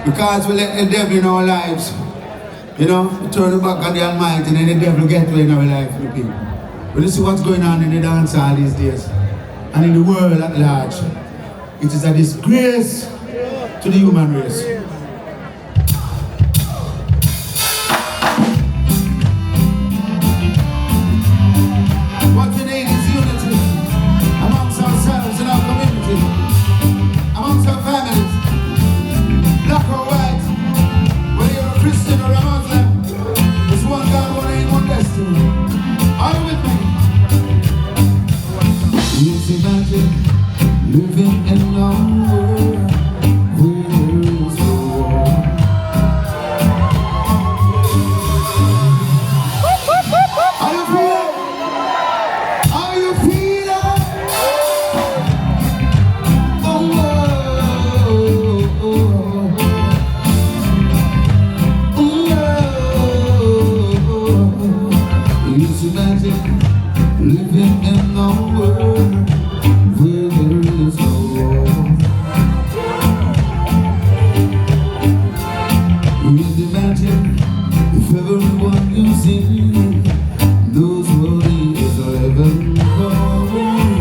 Because we let the devil in our lives, you know, we turn the back on the Almighty and then the devil get away in our life, the people. But you see what's going on in the dance hall these days and in the world at large. It is a disgrace to the human race. What we need is unity amongst ourselves in our community, amongst our families. Black or white, whether you're a Christian or a Muslim, there's one God, one aim, one destiny. Are you with me? It's imagine living in a world where there is no war. Are you feeling? Are you feeling? Oh, oh, oh. Imagine living in a world where there is no war. Imagine if everyone you see knows what is heaven calling.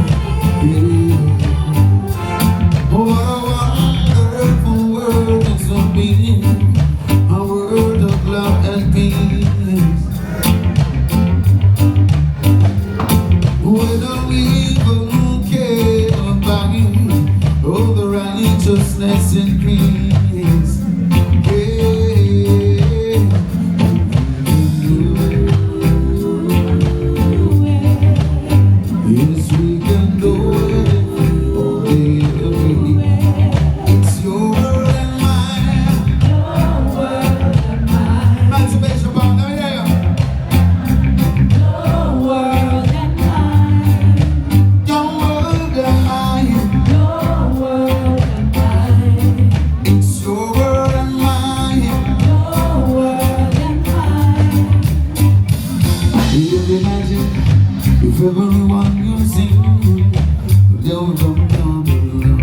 What a wonderful world it's a being, a world of love and peace. Whether we evil came by, oh, the righteousness increased. Yes, we can do it all day, every day. It's your world and mine. Your world and mine. Emancipation, Bob, let me hear you. Your world and mine. Your world and mine. Your world and mine. It's your world and mine. Your world and mine. You imagine if everyone you sing, don't come down below.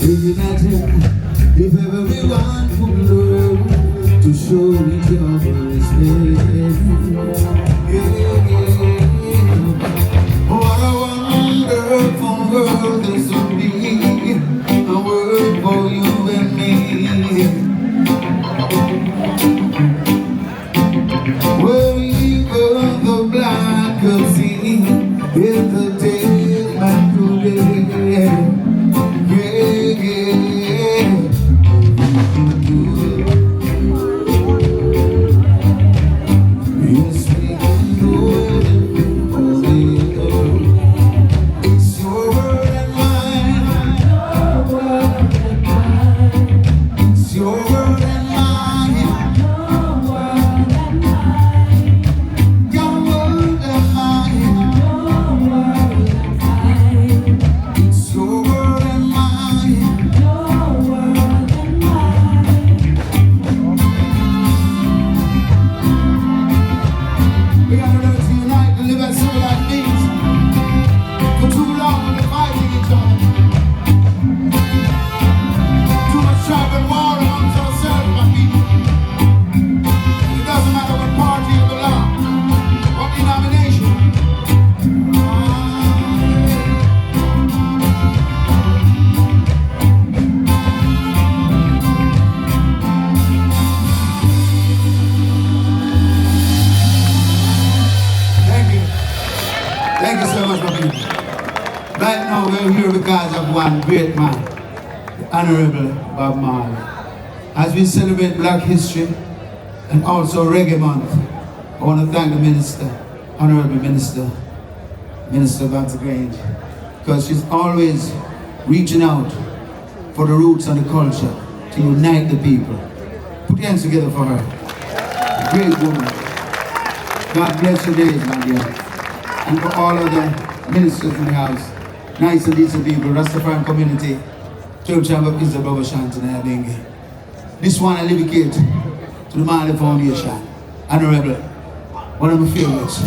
Imagine if everyone would learn to show each other respect. What a wonderful world this would be, a world for you and me. Where even the blind could see in the day man could live. Yes, we can do it all day. It's your world and mine. Your world and mine. It's your world and mine. Your world and mine. Your world and mine. Your world and mine. It's your world and mine. Your world and mine. We gotta learn to unite and live as civilized beings. For too long we've been fighting each other. Too much strife and war amongst ourselves, my people. It doesn't matter what party you belong, what denomination. Thank you. Thank you so much, my people. Right now we're here because of one great man, the Honorable Bob Marley. As we celebrate Black History and also Reggae Month, I want to thank the Minister, Honorable Minister Backstage, because she's always reaching out for the roots and the culture to unite the people. Put your hands together for her. Great woman. God bless your days, my dear. And for all of the ministers in the house, nice and decent people, Rastafarian community, Church of Baptist of Baba Shantan and Abenge. This one I dedicate to the Marley Foundation. Honorable, one of my favorites.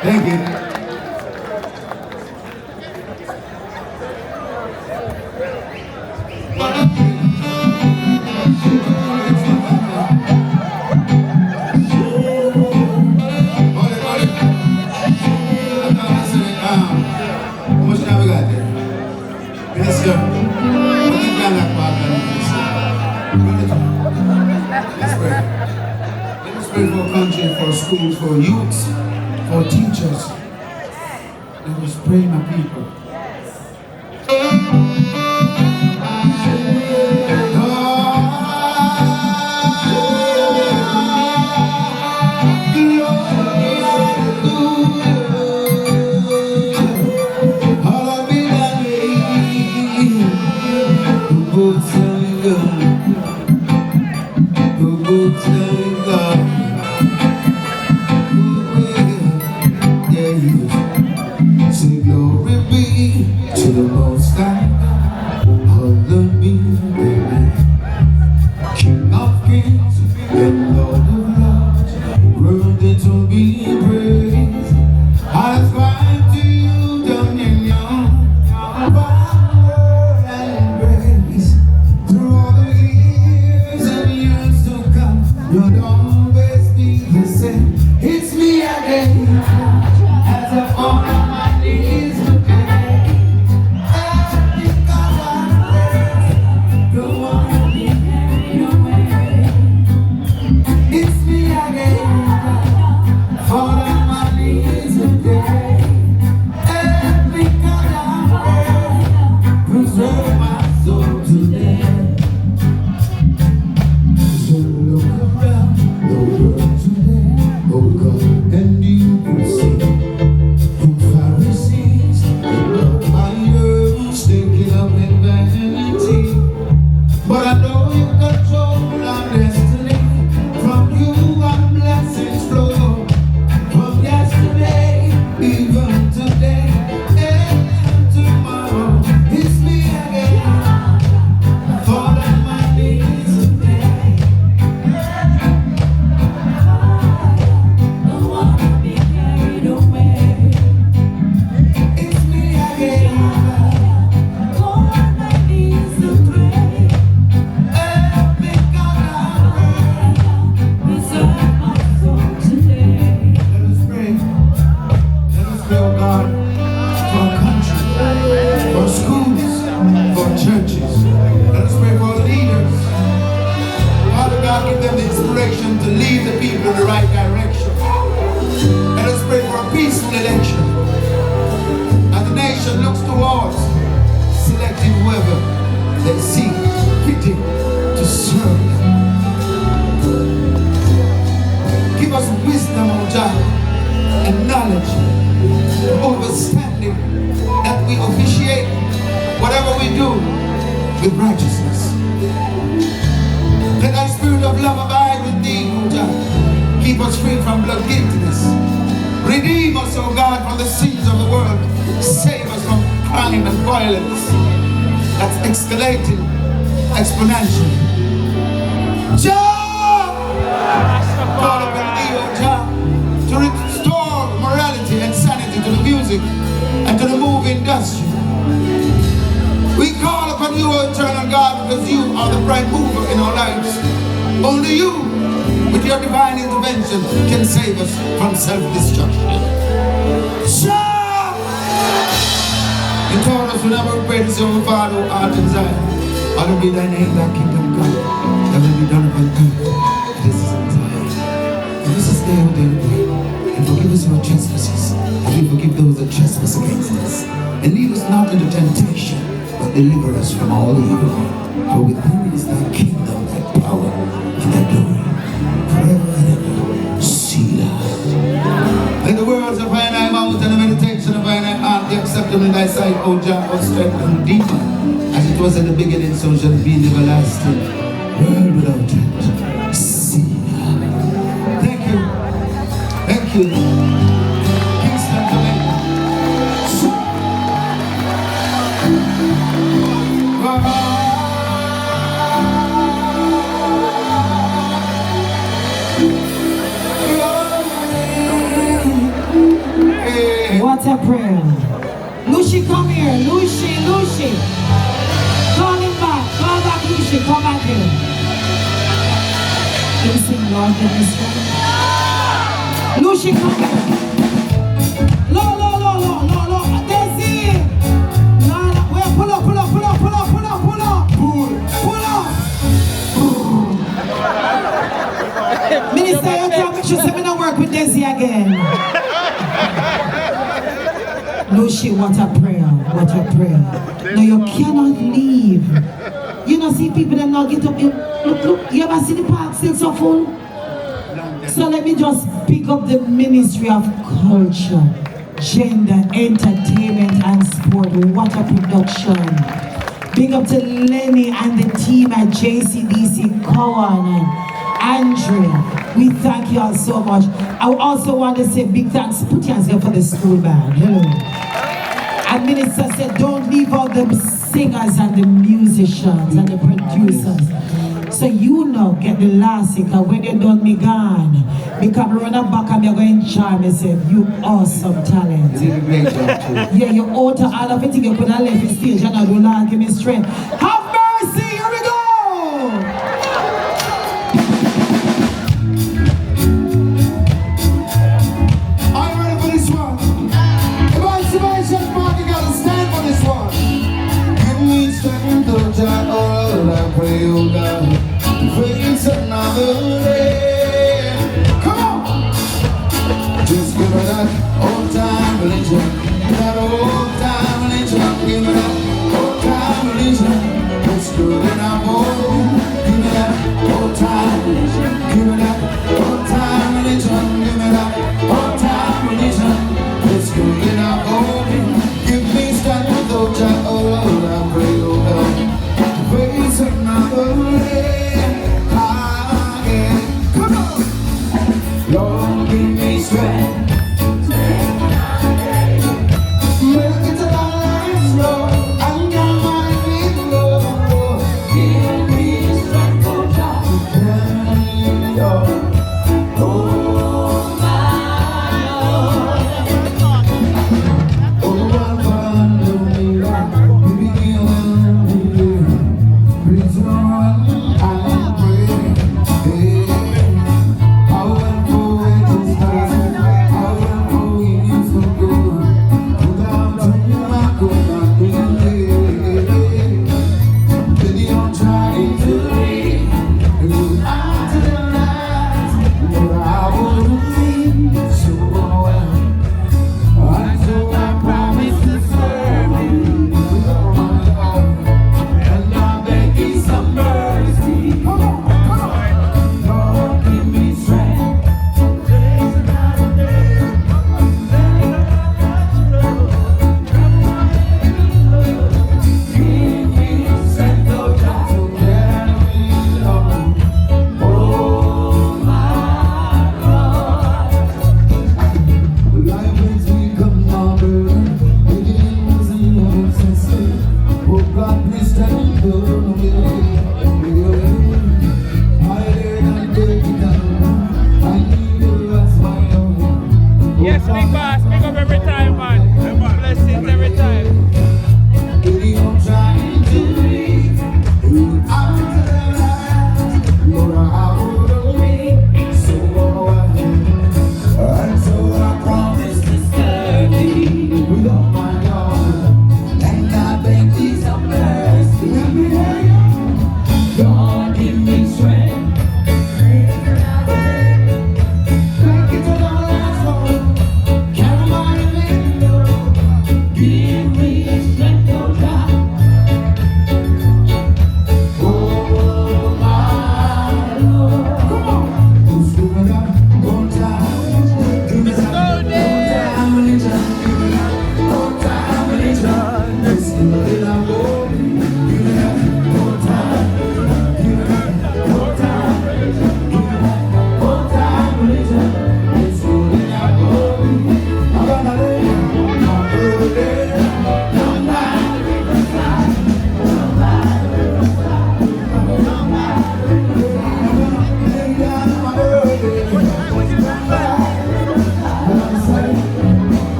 Thank you. How much time we got there? Minister, what you got that Let's pray. Let us pray for our country, for schools, for youths, for teachers. Let us pray, my people. Say glory be to the Most High, hallowed be the name. King of kings and Lord of lords, worthy to be praised. I ascribe to you dominion, power and grace. Through all the years and years to come, you'll always be the same. It's me again. As I fall on my knees today, I think I don't want to be carried away. It's me again. Fall on my knees today, and think I preserve my soul today. So look around the world today, oh God, and you will see. But I know you control our destiny. From you our blessings flow. From yesterday, even today, and tomorrow. It's me again. Fall on my knees today. Don't wanna be carried away. It's me again. Fall on my knees to pray. Churches. Let us pray for leaders. Father God, give them the inspiration to lead the people in the right direction. Let us pray for a peaceful election. As the nation looks towards selecting whoever they see fitting to serve them. Give us wisdom, O God, and knowledge, understanding that we officiate whatever we do with righteousness. Let thy spirit of love abide with thee, O God. Keep us free from blood guiltiness. Redeem us, O God, from the sins of the world. Save us from crime and violence that's escalating exponentially. Jah! Call upon thee, O Jah, to restore morality and sanity to the music and to the movie industry. We call upon you, O eternal God, because you are the prime mover in our lives. Only you, with your divine intervention, can save us from self-destruction. Shout! You told us whenever we pray to your Father who art in Zion, hallowed be thy name, thy kingdom come, thy will be done upon earth. This is in Zion. Give us this day our daily bread, and forgive us our trespasses, as we forgive those that trespass against us. And lead us not into temptation, but deliver us from all evil. For within is thy kingdom, thy power, and thy glory, forever and ever. Selah. Let the words of thy mouth and the meditation of thy heart be acceptable in thy sight, O Jah, O strength and Redeemer. As it was in the beginning, so shall it be in the everlasting world without end. Selah. Thank you. Thank you. Kingston, Jamaica. What a prayer. Lucy, come here. Lucy. Call him back. Call back, Lucy. Come back here. Can you sing Lord in this one? Lucy, come here. Low. Daisy. No. Wait, pull up. Minister, you can't make sure we don't work with Daisy again. Lucy, what a prayer. No, you cannot leave. You know, see people that now get up. Look. You ever see the park still so full? So let me just pick up the Ministry of Culture, Gender, Entertainment and Sport. What a production. Big up to Lenny and the team at JCDC, Cowan and Andrea. We thank you all so much. I also want to say big thanks. Put your hands there for the school band. Hello. And Minister said, don't leave out the singers and the musicians and the producers. So you know, get the last thing, because when you done me gone, because run up back and you're going to enjoy myself. You awesome talent. You did a great job too. Yeah, you ought to all of it. You could have left the stage and I do not give me strength. Have mercy, here we go! Are you ready for this one? Emancipation party, gotta stand for this one. Give me strength to die, all I pray, oh God. Praise another day. Come on! Just give me that old time religion. That old time religion. Give me that old time religion. It's good in our home. Give me that old time religion. Give me that old time religion. Give me that old time religion. It's good in our home. Give me strength, oh Jah, oh Lord, I pray, oh God. Praise another day. Lord, give me strength. Make it to the last Lord. And come on with Lord. Give me strength, oh God. Oh my Lord. Oh, I'm following you. Begin with you. Please run and pray.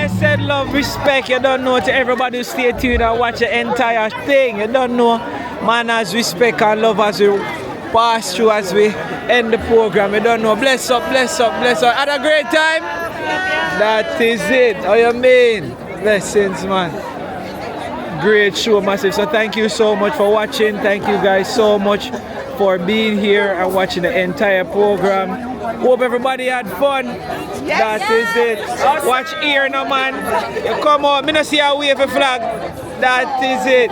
Blessed love, respect, you don't know, to everybody who stay tuned and watch the entire thing. You don't know, manners, respect and love as we pass through, as we end the program. You don't know, bless up, bless up, bless up. Had a great time? That is it. How you mean? Blessings, man. Great show, massive. So thank you so much for watching. Thank you guys so much for being here and watching the entire program. Hope everybody had fun. That is it. Watch here now, man. You come out. Me not see a wave a flag. That is it.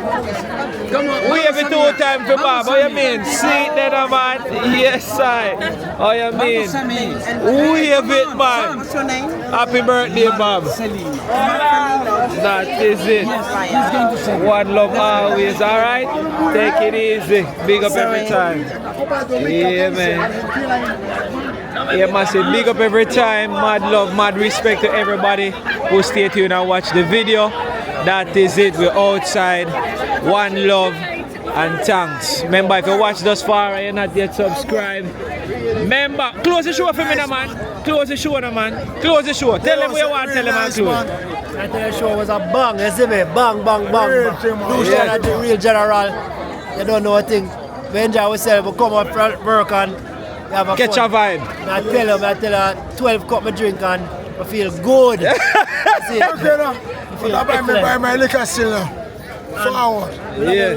Wave it 2 times for Bob. How you mean? See it then, man. Yes, I. How you mean? Wave it, man. Happy birthday, Bob. That is it. One love always. All right. Take it easy. Big up every time. Yeah, man. Yeah, massive. Big up every time. Mad love, mad respect to everybody who stay tuned and watch the video. That is it. We're outside. One love and thanks. Remember, if you watch thus far and you're not yet subscribed, remember, close the show for me, man. Close the show, man. Close the show. Tell them what you want. Tell them, man. Close. I tell the show was a bang, you see me? Bang, bang, bang. Do show that the real general. You don't know a thing. We enjoy ourselves. We come up from work and have a catch fun. a vibe. I tell her 12 cup of drink and I feel good. See, buy my liquor still now. Forward. Yeah.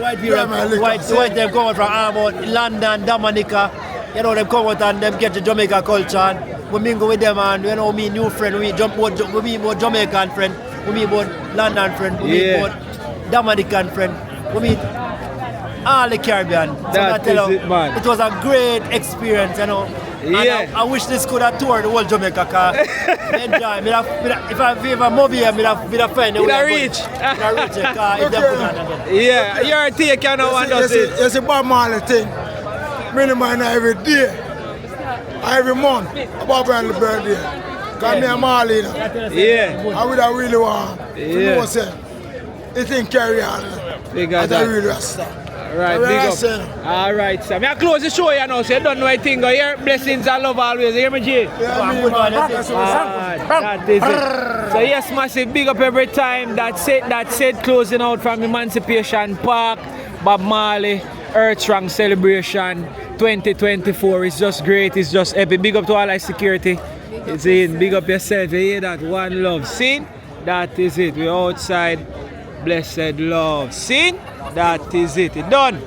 White them come out from Armouth, London, Dominica. You know, them come out and them get the Jamaica culture. And we mingle with them and you know, we new friend, we meet more Jamaican friend, we meet more London friend, we meet more Dominican friend, we meet all the Caribbean. So that is it, man. It was a great experience, you know. Yeah. And I wish this could have toured the whole Jamaica because enjoy. If I have a movie, I have find a way. Reach. Yeah, you're a take, you know, and does it. It's a Bob Marley thing. Minimum every day, every month, Bob Marley birthday. Because me and Marley, you know. Yeah. I would have really want to know, say, it thing carry on. Because I really rasta. Right, big up. All right, sir. I close the show, you know, so you don't know anything. Go here, blessings and love always. You hear me, G? That is it. So yes, massive, big up every time. That's it, closing out from Emancipation Park, Bob Marley, Earth Strong Celebration 2024. It's just great, it's just epic. Big up to all our security. It's in. Big up yourself. You hear that? One love. See? That is it. We're outside. Blessed love. See? That is it. It's done.